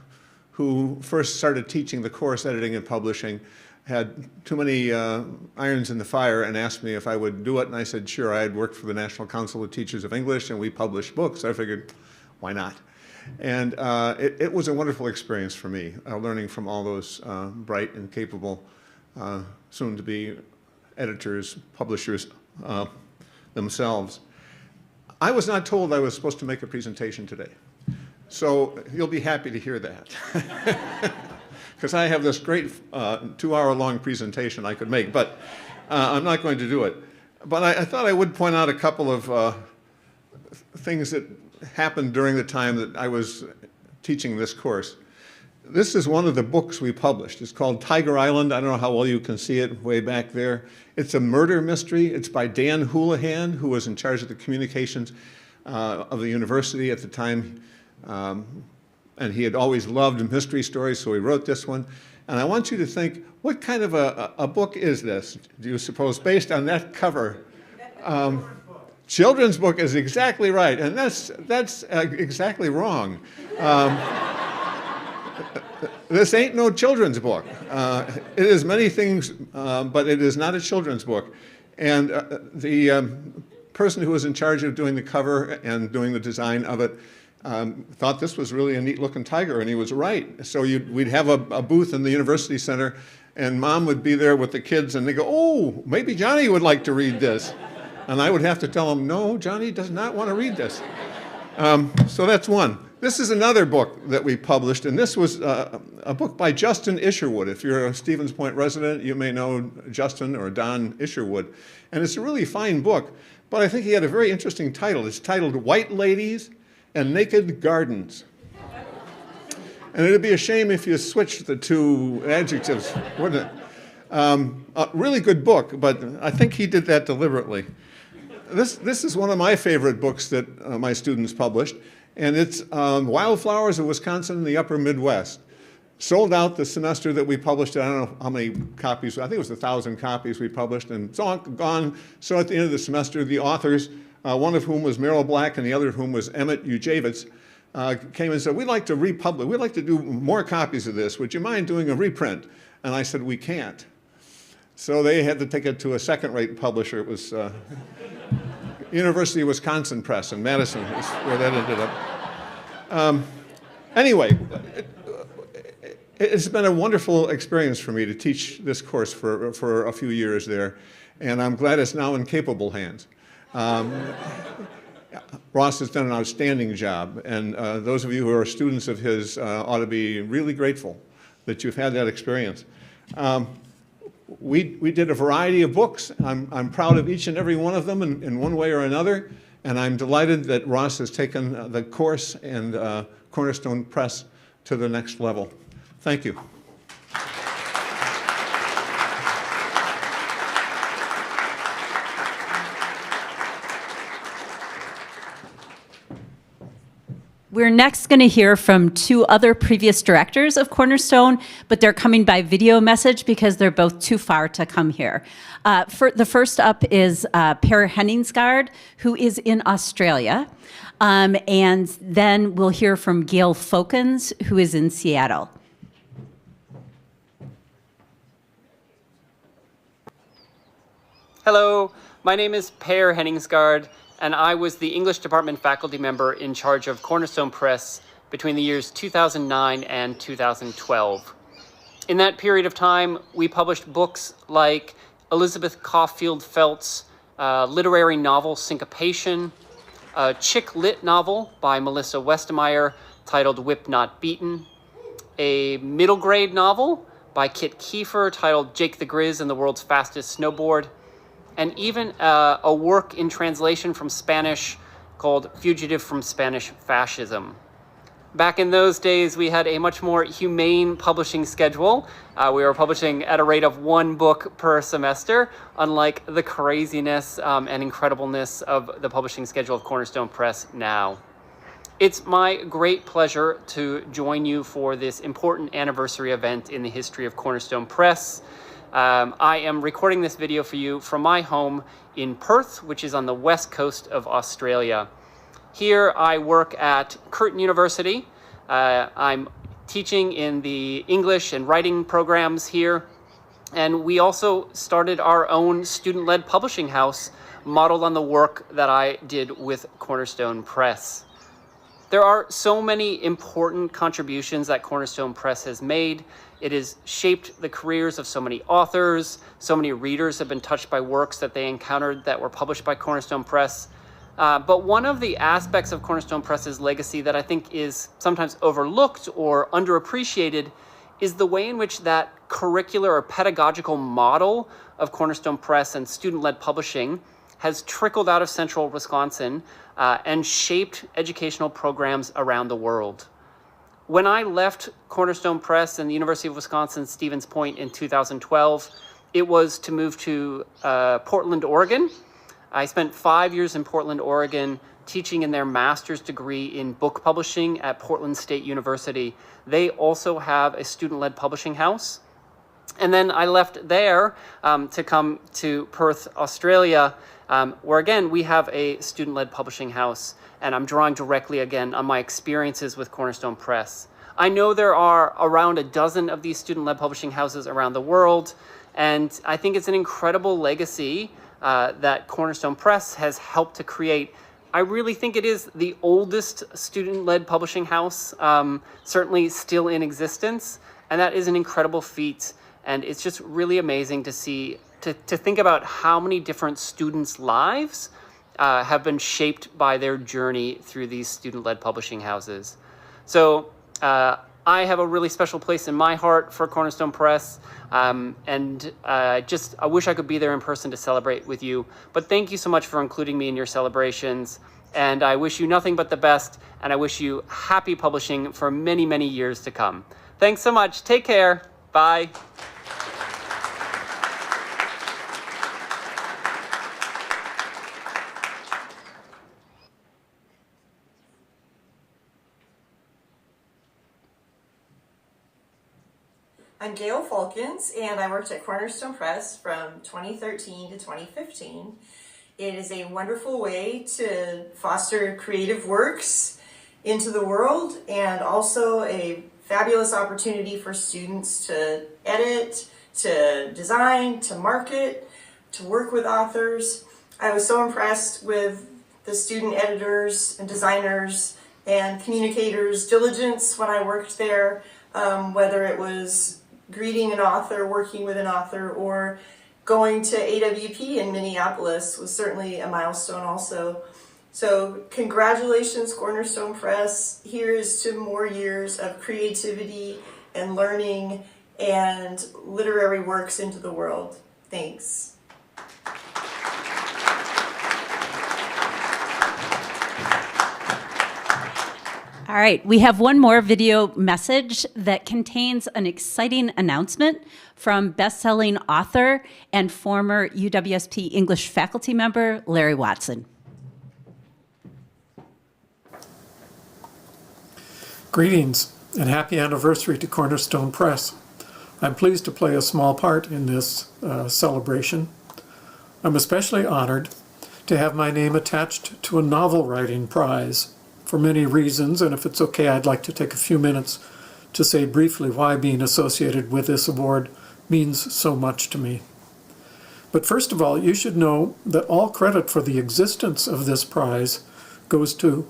who first started teaching the course editing and publishing, had too many irons in the fire and asked me if I would do it. And I said, sure. I had worked for the National Council of Teachers of English, and we published books. I figured, why not? And it was a wonderful experience for me, learning from all those bright and capable, soon-to-be editors, publishers themselves. I was not told I was supposed to make a presentation today, so you'll be happy to hear that. Because I have this great 2-hour-long presentation I could make, but I'm not going to do it. But I thought I would point out a couple of things that happened during the time that I was teaching this course. This is one of the books we published. It's called Tiger Island. I don't know how well you can see it way back there. It's a murder mystery. It's by Dan Houlihan, who was in charge of the communications of the university at the time. And he had always loved mystery stories, so he wrote this one. And I want you to think, what kind of a book is this? Do you suppose, based on that cover? Children's book is exactly right, and that's exactly wrong. This ain't no children's book. It is many things, but it is not a children's book. And the person who was in charge of doing the cover and doing the design of it thought this was really a neat-looking tiger, and he was right. So we'd have a booth in the university center, and Mom would be there with the kids, and they go, oh, maybe Johnny would like to read this. And I would have to tell him, no, Johnny does not want to read this. So that's one. This is another book that we published, and this was a book by Justin Isherwood. If you're a Stevens Point resident, you may know Justin or Don Isherwood. And it's a really fine book, but I think he had a very interesting title. It's titled White Ladies and Naked Gardens. And it'd be a shame if you switched the two adjectives, wouldn't it? A really good book, but I think he did that deliberately. This is one of my favorite books that my students published, and it's Wildflowers of Wisconsin in the Upper Midwest. Sold out the semester that we published it. I don't know how many copies, I think it was 1,000 copies we published, and it's all gone. So at the end of the semester, the authors, one of whom was Merrill Black and the other of whom was Emmett Ujavitz, came and said, we'd like to republish, we'd like to do more copies of this. Would you mind doing a reprint? And I said, we can't. So they had to take it to a second-rate publisher. It was University of Wisconsin Press in Madison is where that ended up. Anyway, it's been a wonderful experience for me to teach this course for a few years there, and I'm glad it's now in capable hands. Ross has done an outstanding job, and those of you who are students of his ought to be really grateful that you've had that experience. We did a variety of books. I'm proud of each and every one of them in one way or another, and I'm delighted that Ross has taken the course and Cornerstone Press to the next level. Thank you. We're next going to hear from two other previous directors of Cornerstone, but they're coming by video message because they're both too far to come here. The first up is Per Henningsgaard, who is in Australia. And then we'll hear from Gail Folkens, who is in Seattle. Hello, my name is Per Henningsgaard, and I was the English department faculty member in charge of Cornerstone Press between the years 2009 and 2012. In that period of time, we published books like Elizabeth Caulfield Felt's literary novel Syncopation, a chick lit novel by Melissa Westemeyer titled Whip Not Beaten, a middle grade novel by Kit Kiefer titled Jake the Grizz and the World's Fastest Snowboard, and even a work in translation from Spanish called Fugitive from Spanish Fascism. Back in those days, we had a much more humane publishing schedule. We were publishing at a rate of 1 book per semester, unlike the craziness and incredibleness of the publishing schedule of Cornerstone Press now. It's my great pleasure to join you for this important anniversary event in the history of Cornerstone Press. I am recording this video for you from my home in Perth, which is on the west coast of Australia. Here I work at Curtin University. I'm teaching in the English and writing programs here. And we also started our own student-led publishing house modeled on the work that I did with Cornerstone Press. There are so many important contributions that Cornerstone Press has made. It has shaped the careers of so many authors. So many readers have been touched by works that they encountered that were published by Cornerstone Press. But one of the aspects of Cornerstone Press's legacy that I think is sometimes overlooked or underappreciated is the way in which that curricular or pedagogical model of Cornerstone Press and student-led publishing has trickled out of central Wisconsin and shaped educational programs around the world. When I left Cornerstone Press and the University of Wisconsin-Stevens Point in 2012, it was to move to Portland, Oregon. I spent 5 years in Portland, Oregon, teaching in their master's degree in book publishing at Portland State University. They also have a student-led publishing house. And then I left there to come to Perth, Australia, where again, we have a student-led publishing house, and I'm drawing directly again on my experiences with Cornerstone Press. I know there are around a dozen of these student-led publishing houses around the world, and I think it's an incredible legacy that Cornerstone Press has helped to create. I really think it is the oldest student-led publishing house, certainly still in existence, and that is an incredible feat. And it's just really amazing to see, to think about how many different students' lives have been shaped by their journey through these student-led publishing houses. So I have a really special place in my heart for Cornerstone Press, and I wish I could be there in person to celebrate with you. But thank you so much for including me in your celebrations, and I wish you nothing but the best, and I wish you happy publishing for many, many years to come. Thanks so much. Take care. Bye. I'm Gail Folkens, and I worked at Cornerstone Press from 2013 to 2015. It is a wonderful way to foster creative works into the world, and also a fabulous opportunity for students to edit, to design, to market, to work with authors. I was so impressed with the student editors and designers and communicators' diligence when I worked there, whether it was greeting an author, working with an author, or going to AWP in Minneapolis was certainly a milestone also. So congratulations, Cornerstone Press. Here's to more years of creativity and learning and literary works into the world. Thanks. All right, we have one more video message that contains an exciting announcement from best-selling author and former UWSP English faculty member, Larry Watson. Greetings and happy anniversary to Cornerstone Press. I'm pleased to play a small part in this celebration. I'm especially honored to have my name attached to a novel writing prize for many reasons, and if it's okay, I'd like to take a few minutes to say briefly why being associated with this award means so much to me. But first of all, you should know that all credit for the existence of this prize goes to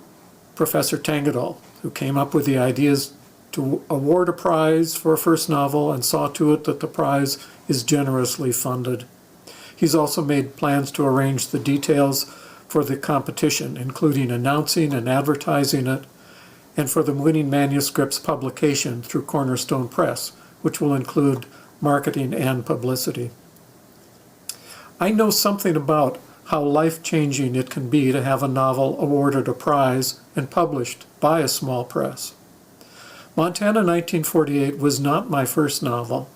Professor Tangadol, who came up with the ideas to award a prize for a first novel and saw to it that the prize is generously funded. He's also made plans to arrange the details for the competition, including announcing and advertising it, and for the winning manuscript's publication through Cornerstone Press, which will include marketing and publicity. I know something about how life-changing it can be to have a novel awarded a prize and published by a small press. Montana 1948 was not my first novel,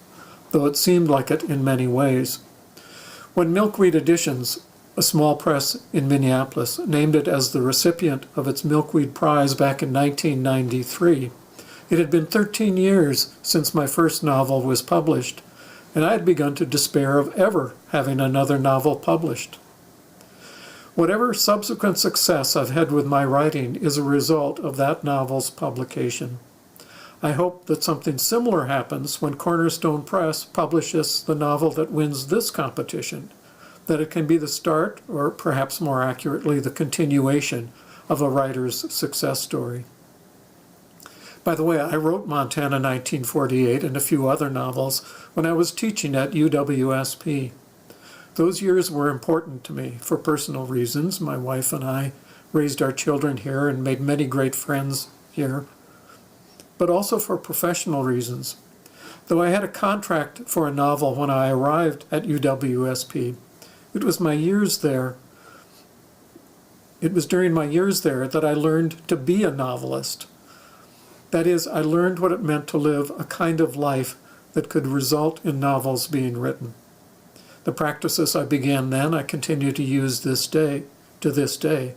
though it seemed like it in many ways. When Milkweed Editions, a small press in Minneapolis, named it as the recipient of its Milkweed Prize back in 1993, it had been 13 years since my first novel was published, and I had begun to despair of ever having another novel published. Whatever subsequent success I've had with my writing is a result of that novel's publication. I hope that something similar happens when Cornerstone Press publishes the novel that wins this competition, that it can be the start, or perhaps more accurately, the continuation of a writer's success story. By the way, I wrote Montana 1948 and a few other novels when I was teaching at UW-SP. Those years were important to me for personal reasons. My wife and I raised our children here and made many great friends here, but also for professional reasons. Though I had a contract for a novel when I arrived at UW-SP, it was during my years there that I learned to be a novelist. That is, I learned what it meant to live a kind of life that could result in novels being written. The practices I began then, I continue to use to this day.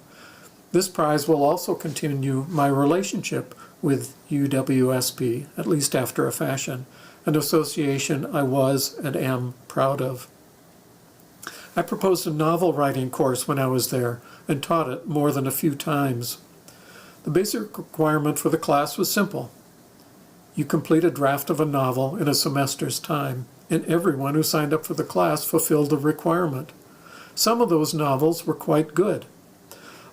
This prize will also continue my relationship with UW-SP, at least after a fashion, an association I was and am proud of. I proposed a novel writing course when I was there and taught it more than a few times. The basic requirement for the class was simple. You complete a draft of a novel in a semester's time, and everyone who signed up for the class fulfilled the requirement. Some of those novels were quite good.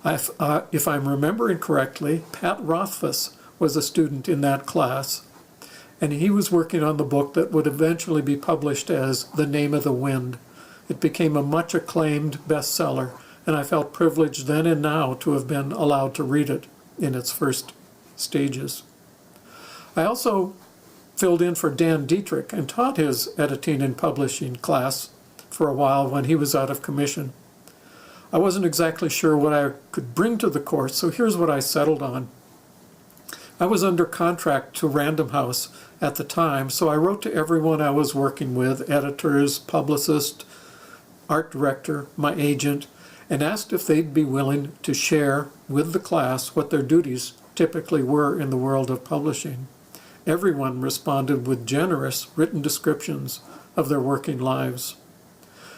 If I'm remembering correctly, Pat Rothfuss was a student in that class, and he was working on the book that would eventually be published as The Name of the Wind. It became a much acclaimed bestseller, and I felt privileged then and now to have been allowed to read it in its first stages. I also filled in for Dan Dietrich and taught his editing and publishing class for a while when he was out of commission. I wasn't exactly sure what I could bring to the course, so here's what I settled on. I was under contract to Random House at the time, so I wrote to everyone I was working with, editors, publicist, art director, my agent, and asked if they'd be willing to share with the class what their duties typically were in the world of publishing. Everyone responded with generous written descriptions of their working lives.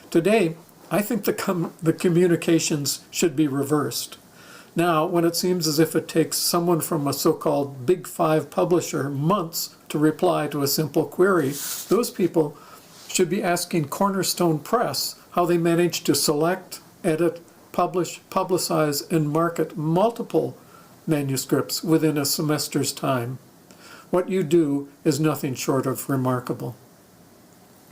Today, I think the communications should be reversed. Now, when it seems as if it takes someone from a so-called Big Five publisher months to reply to a simple query, those people should be asking Cornerstone Press how they manage to select, edit, publish, publicize, and market multiple manuscripts within a semester's time. What you do is nothing short of remarkable.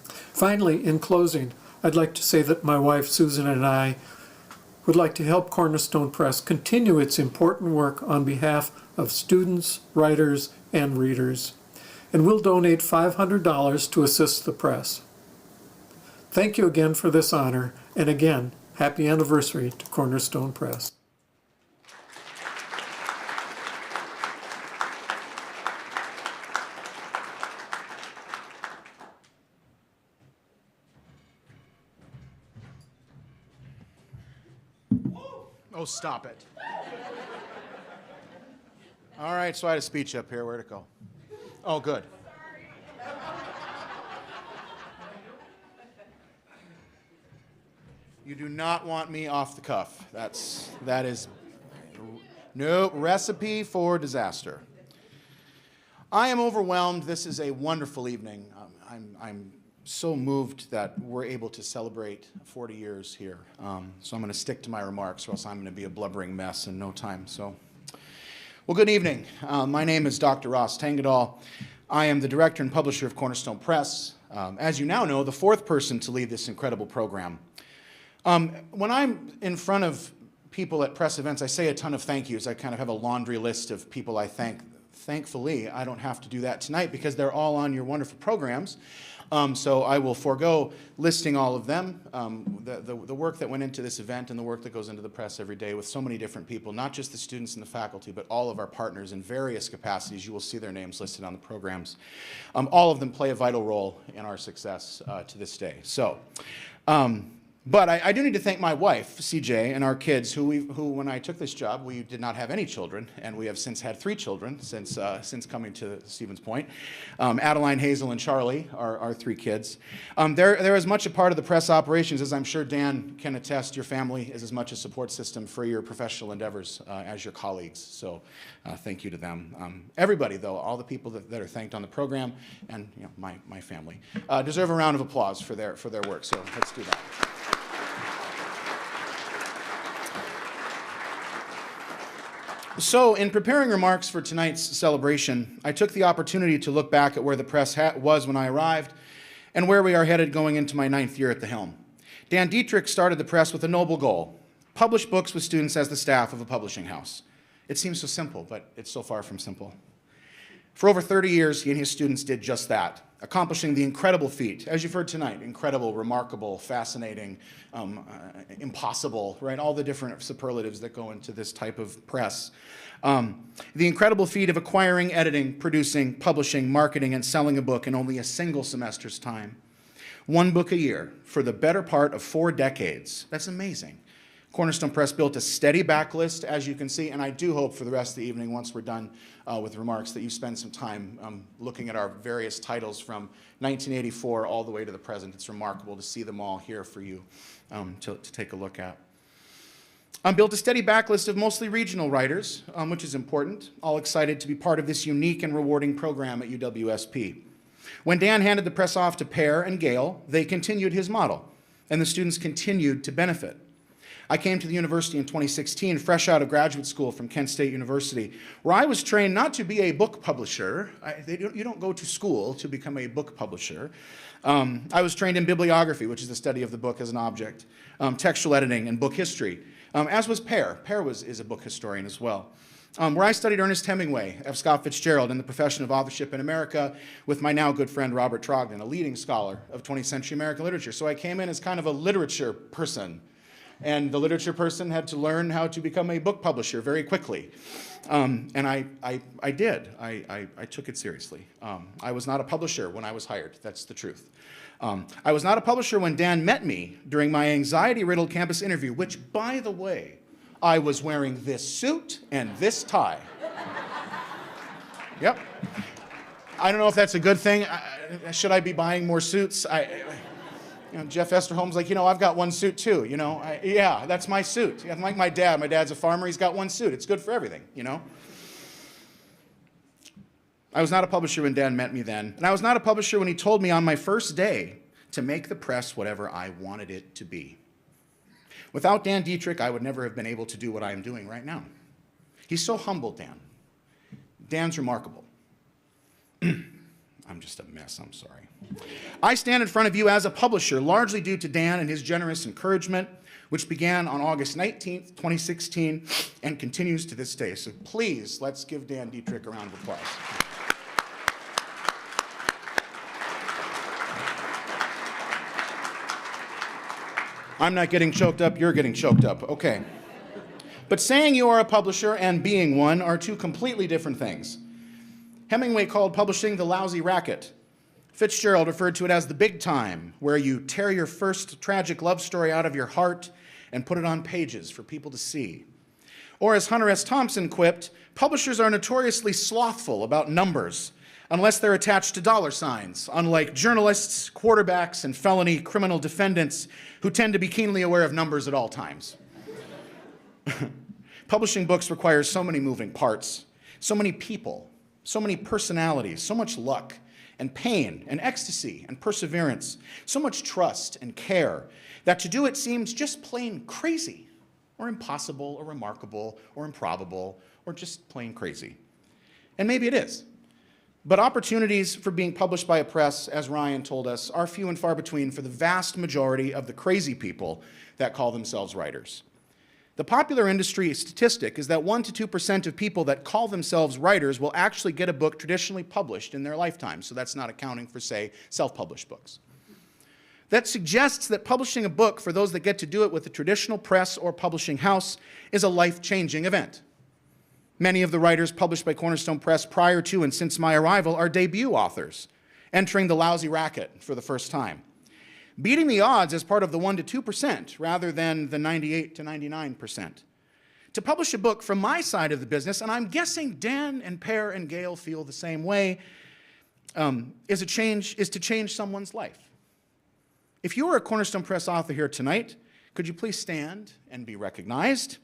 Finally, in closing, I'd like to say that my wife Susan and I would like to help Cornerstone Press continue its important work on behalf of students, writers, and readers, and we'll donate $500 to assist the press. Thank you again for this honor, and again, happy anniversary to Cornerstone Press. Oh, stop it. All right, so I had a speech up here. Where'd it go? Oh, good. You do not want me off the cuff. That is no recipe for disaster. I am overwhelmed. This is a wonderful evening. I'm so moved that we're able to celebrate 40 years here. So I'm going to stick to my remarks, or else I'm going to be a blubbering mess in no time. So, well, good evening. My name is Dr. Ross Tangadal. I am the director and publisher of Cornerstone Press. As you now know, the fourth person to lead this incredible program. When I'm in front of people at press events, I say a ton of thank yous. I kind of have a laundry list of people I thank. Thankfully, I don't have to do that tonight because they're all on your wonderful programs. So I will forego listing all of them, the work that went into this event and the work that goes into the press every day with so many different people, not just the students and the faculty, but all of our partners in various capacities. You will see their names listed on the programs. All of them play a vital role in our success to this day. So. But I do need to thank my wife, CJ, and our kids, who when I took this job, we did not have any children, and we have since had 3 children since coming to Stevens Point. Adeline, Hazel, and Charlie are our 3 kids. They're as much a part of the press operations as I'm sure Dan can attest. Your family is as much a support system for your professional endeavors as your colleagues. So thank you to them. Everybody, though, all the people that are thanked on the program, and my family, deserve a round of applause for their work. So let's do that. So, in preparing remarks for tonight's celebration, I took the opportunity to look back at where the press was when I arrived and where we are headed going into my 9th year at the helm. Dan Dietrich started the press with a noble goal: publish books with students as the staff of a publishing house. It seems so simple, but it's so far from simple. For over 30 years, he and his students did just that, accomplishing the incredible feat, as you've heard tonight: incredible, remarkable, fascinating, impossible, right? All the different superlatives that go into this type of press. The incredible feat of acquiring, editing, producing, publishing, marketing, and selling a book in only a single semester's time. 1 book a year for the better part of 4 decades. That's amazing. Cornerstone Press built a steady backlist, as you can see, and I do hope for the rest of the evening, once we're done with remarks, that you spend some time looking at our various titles from 1984 all the way to the present. It's remarkable to see them all here for you to take a look at. Built a steady backlist of mostly regional writers, which is important, all excited to be part of this unique and rewarding program at UW-SP. When Dan handed the press off to Pear and Gail, they continued his model, and the students continued to benefit. I came to the university in 2016, fresh out of graduate school from Kent State University, where I was trained not to be a book publisher. You don't go to school to become a book publisher. I was trained in bibliography, which is the study of the book as an object, textual editing, and book history, as was Pear. Pear is a book historian as well. Where I studied Ernest Hemingway, F. Scott Fitzgerald, and the profession of authorship in America with my now good friend Robert Trogdon, a leading scholar of 20th century American literature. So I came in as kind of a literature person. And the literature person had to learn how to become a book publisher very quickly. And I did. I took it seriously. I was not a publisher when I was hired. That's the truth. I was not a publisher when Dan met me during my anxiety-riddled campus interview, which, by the way, I was wearing this suit and this tie. Yep. I don't know if that's a good thing. Should I be buying more suits? Jeff Esterholm's like, I've got 1 suit too, yeah, that's my suit. I'm like my dad. My dad's a farmer. He's got 1 suit. It's good for everything, I was not a publisher when Dan met me then, and I was not a publisher when he told me on my first day to make the press whatever I wanted it to be. Without Dan Dietrich, I would never have been able to do what I am doing right now. He's so humble, Dan. Dan's remarkable. I'm just a mess, I'm sorry. I stand in front of you as a publisher, largely due to Dan and his generous encouragement, which began on August 19th, 2016, and continues to this day. So please, let's give Dan Dietrich a round of applause. I'm not getting choked up, you're getting choked up. Okay. But saying you are a publisher and being one are 2 completely different things. Hemingway called publishing the lousy racket. Fitzgerald referred to it as the big time, where you tear your first tragic love story out of your heart and put it on pages for people to see. Or as Hunter S. Thompson quipped, publishers are notoriously slothful about numbers unless they're attached to dollar signs, unlike journalists, quarterbacks, and felony criminal defendants who tend to be keenly aware of numbers at all times. Publishing books requires so many moving parts, so many people, so many personalities, so much luck and pain and ecstasy and perseverance, so much trust and care, that to do it seems just plain crazy, or impossible, or remarkable, or improbable, or just plain crazy. And maybe it is. But opportunities for being published by a press, as Ryan told us, are few and far between for the vast majority of the crazy people that call themselves writers. The popular industry statistic is that 1% to 2% of people that call themselves writers will actually get a book traditionally published in their lifetime, so that's not accounting for, say, self-published books. That suggests that publishing a book, for those that get to do it with a traditional press or publishing house, is a life-changing event. Many of the writers published by Cornerstone Press prior to and since my arrival are debut authors, entering the lousy racket for the first time, beating the odds as part of the 1% to 2% rather than the 98% to 99%. To publish a book from my side of the business, and I'm guessing Dan and Per and Gail feel the same way, is to change someone's life. If you are a Cornerstone Press author here tonight, could you please stand and be recognized?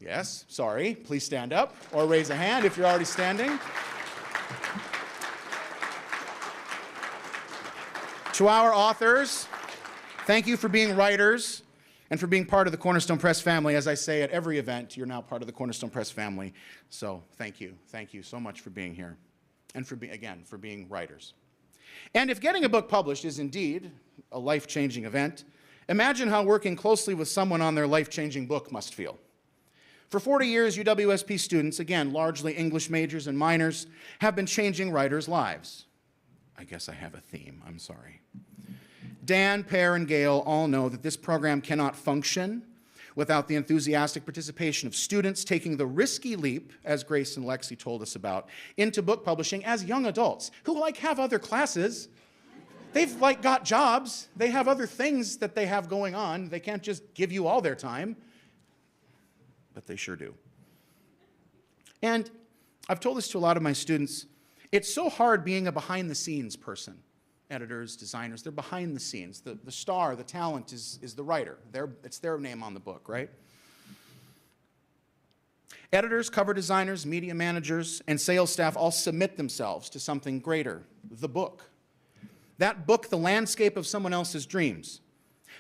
Yes, sorry, please stand up or raise a hand if you're already standing. To our authors, thank you for being writers and for being part of the Cornerstone Press family. As I say at every event, you're now part of the Cornerstone Press family. So thank you so much for being here and for being writers. And if getting a book published is indeed a life-changing event, imagine how working closely with someone on their life-changing book must feel. For 40 years, UW-SP students, again, largely English majors and minors, have been changing writers' lives. I guess I have a theme, I'm sorry. Dan, Per, and Gail all know that this program cannot function without the enthusiastic participation of students taking the risky leap, as Grace and Lexi told us about, into book publishing as young adults who have other classes. They've got jobs. They have other things that they have going on. They can't just give you all their time, but they sure do. And I've told this to a lot of my students. It's so hard being a behind-the-scenes person. Editors, designers, they're behind the scenes. The star, the talent is the writer. It's their name on the book, right? Editors, cover designers, media managers, and sales staff all submit themselves to something greater, the book. That book, the landscape of someone else's dreams.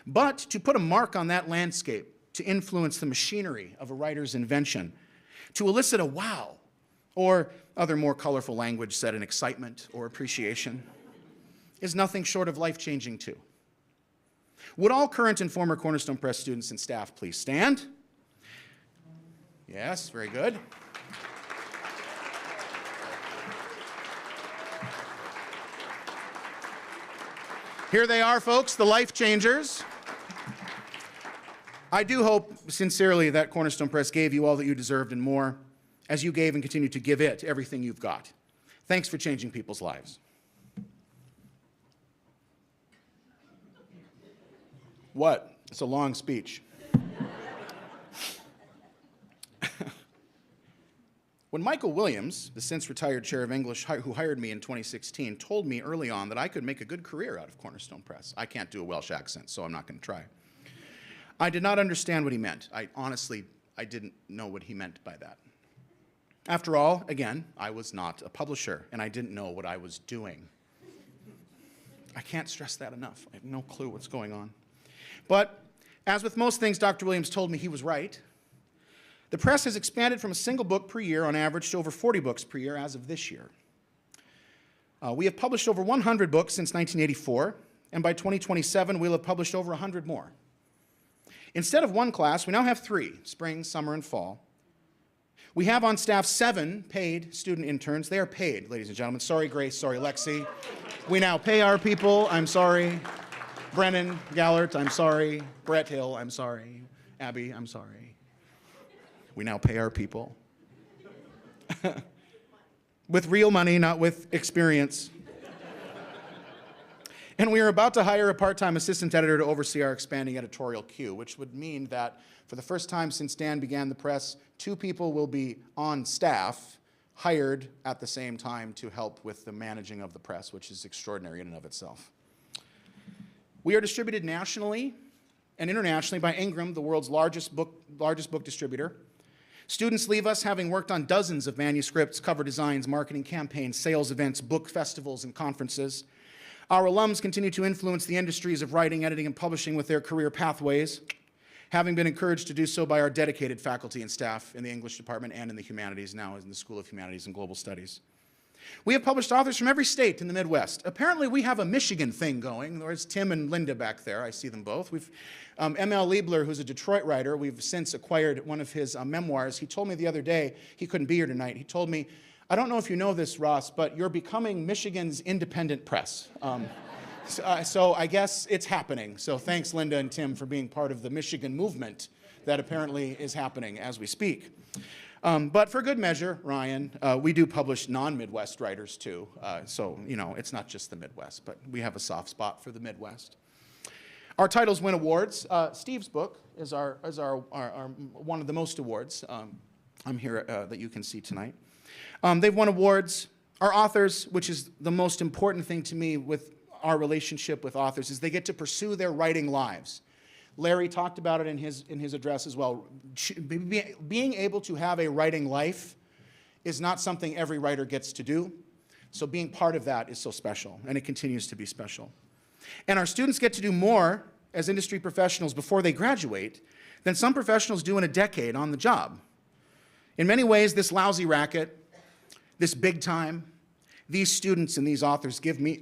But to put a mark on that landscape, to influence the machinery of a writer's invention, to elicit a wow, or other more colorful language said an excitement or appreciation, is nothing short of life-changing too. Would all current and former Cornerstone Press students and staff please stand? Yes, very good. Here they are, folks, the life changers. I do hope sincerely that Cornerstone Press gave you all that you deserved and more, as you gave and continue to give it everything you've got. Thanks for changing people's lives. What? It's a long speech. When Michael Williams, the since retired chair of English who hired me in 2016, told me early on that I could make a good career out of Cornerstone Press. I can't do a Welsh accent, so I'm not going to try. I did not understand what he meant. I didn't know what he meant by that. After all, again, I was not a publisher, and I didn't know what I was doing. I can't stress that enough. I have no clue what's going on. But as with most things, Dr. Williams told me he was right. The press has expanded from a single book per year on average to over 40 books per year as of this year. We have published over 100 books since 1984, and by 2027, we'll have published over 100 more. Instead of one class, we now have 3, spring, summer, and fall. We have on staff 7 paid student interns. They are paid, ladies and gentlemen. Sorry, Grace. Sorry, Lexi. We now pay our people. I'm sorry. Brennan Gallert, I'm sorry. Brett Hill, I'm sorry. Abby, I'm sorry. We now pay our people. With real money, not with experience. And we are about to hire a part-time assistant editor to oversee our expanding editorial queue, which would mean that for the first time since Dan began the press, 2 people will be on staff, hired at the same time to help with the managing of the press, which is extraordinary in and of itself. We are distributed nationally and internationally by Ingram, the world's largest book distributor. Students leave us having worked on dozens of manuscripts, cover designs, marketing campaigns, sales events, book festivals, and conferences. Our alums continue to influence the industries of writing, editing, and publishing with their career pathways, having been encouraged to do so by our dedicated faculty and staff in the English department and in the humanities, now in the School of Humanities and Global Studies. We have published authors from every state in the Midwest. Apparently, we have a Michigan thing going. There's Tim and Linda back there. I see them both. We've M.L. Liebler, who's a Detroit writer. We've since acquired one of his memoirs. He told me the other day, he couldn't be here tonight. He told me, I don't know if you know this, Ross, but you're becoming Michigan's independent press. So I guess it's happening. So thanks, Linda and Tim, for being part of the Michigan movement that apparently is happening as we speak. But for good measure, Ryan, we do publish non-Midwest writers too. So, you know, it's not just the Midwest, but we have a soft spot for the Midwest. Our titles win awards. Steve's book is our one of the most awards. I'm here that you can see tonight. They've won awards. Our authors, which is the most important thing to me with our relationship with authors, is they get to pursue their writing lives. Larry talked about it in his address as well. Being able to have a writing life is not something every writer gets to do. So being part of that is so special, and it continues to be special. And our students get to do more as industry professionals before they graduate than some professionals do in a decade on the job. In many ways, this lousy racket, this big time, these students and these authors give me...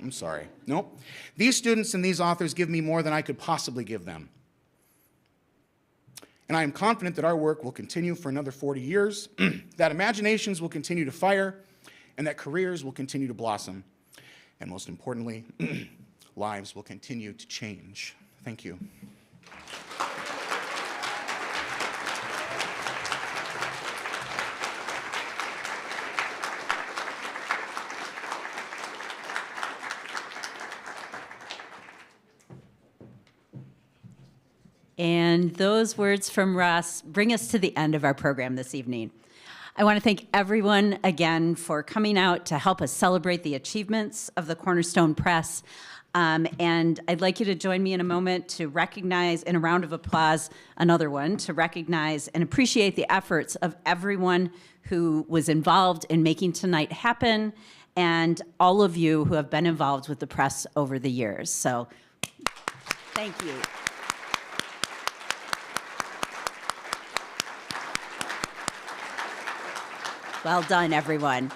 I'm sorry. Nope. These students and these authors give me more than I could possibly give them. And I am confident that our work will continue for another 40 years, that imaginations will continue to fire, and that careers will continue to blossom. And most importantly, lives will continue to change. Thank you. And those words from Ross bring us to the end of our program this evening. I want to thank everyone again for coming out to help us celebrate the achievements of the Cornerstone Press. And I'd like you to join me in a moment to recognize, in a round of applause, another one, to recognize and appreciate the efforts of everyone who was involved in making tonight happen, and all of you who have been involved with the press over the years. So, thank you. Well done, everyone.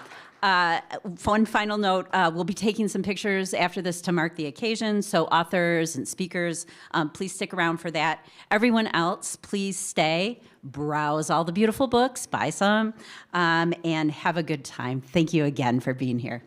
One final note, we'll be taking some pictures after this to mark the occasion, so authors and speakers, please stick around for that. Everyone else, please stay, browse all the beautiful books, buy some, and have a good time. Thank you again for being here.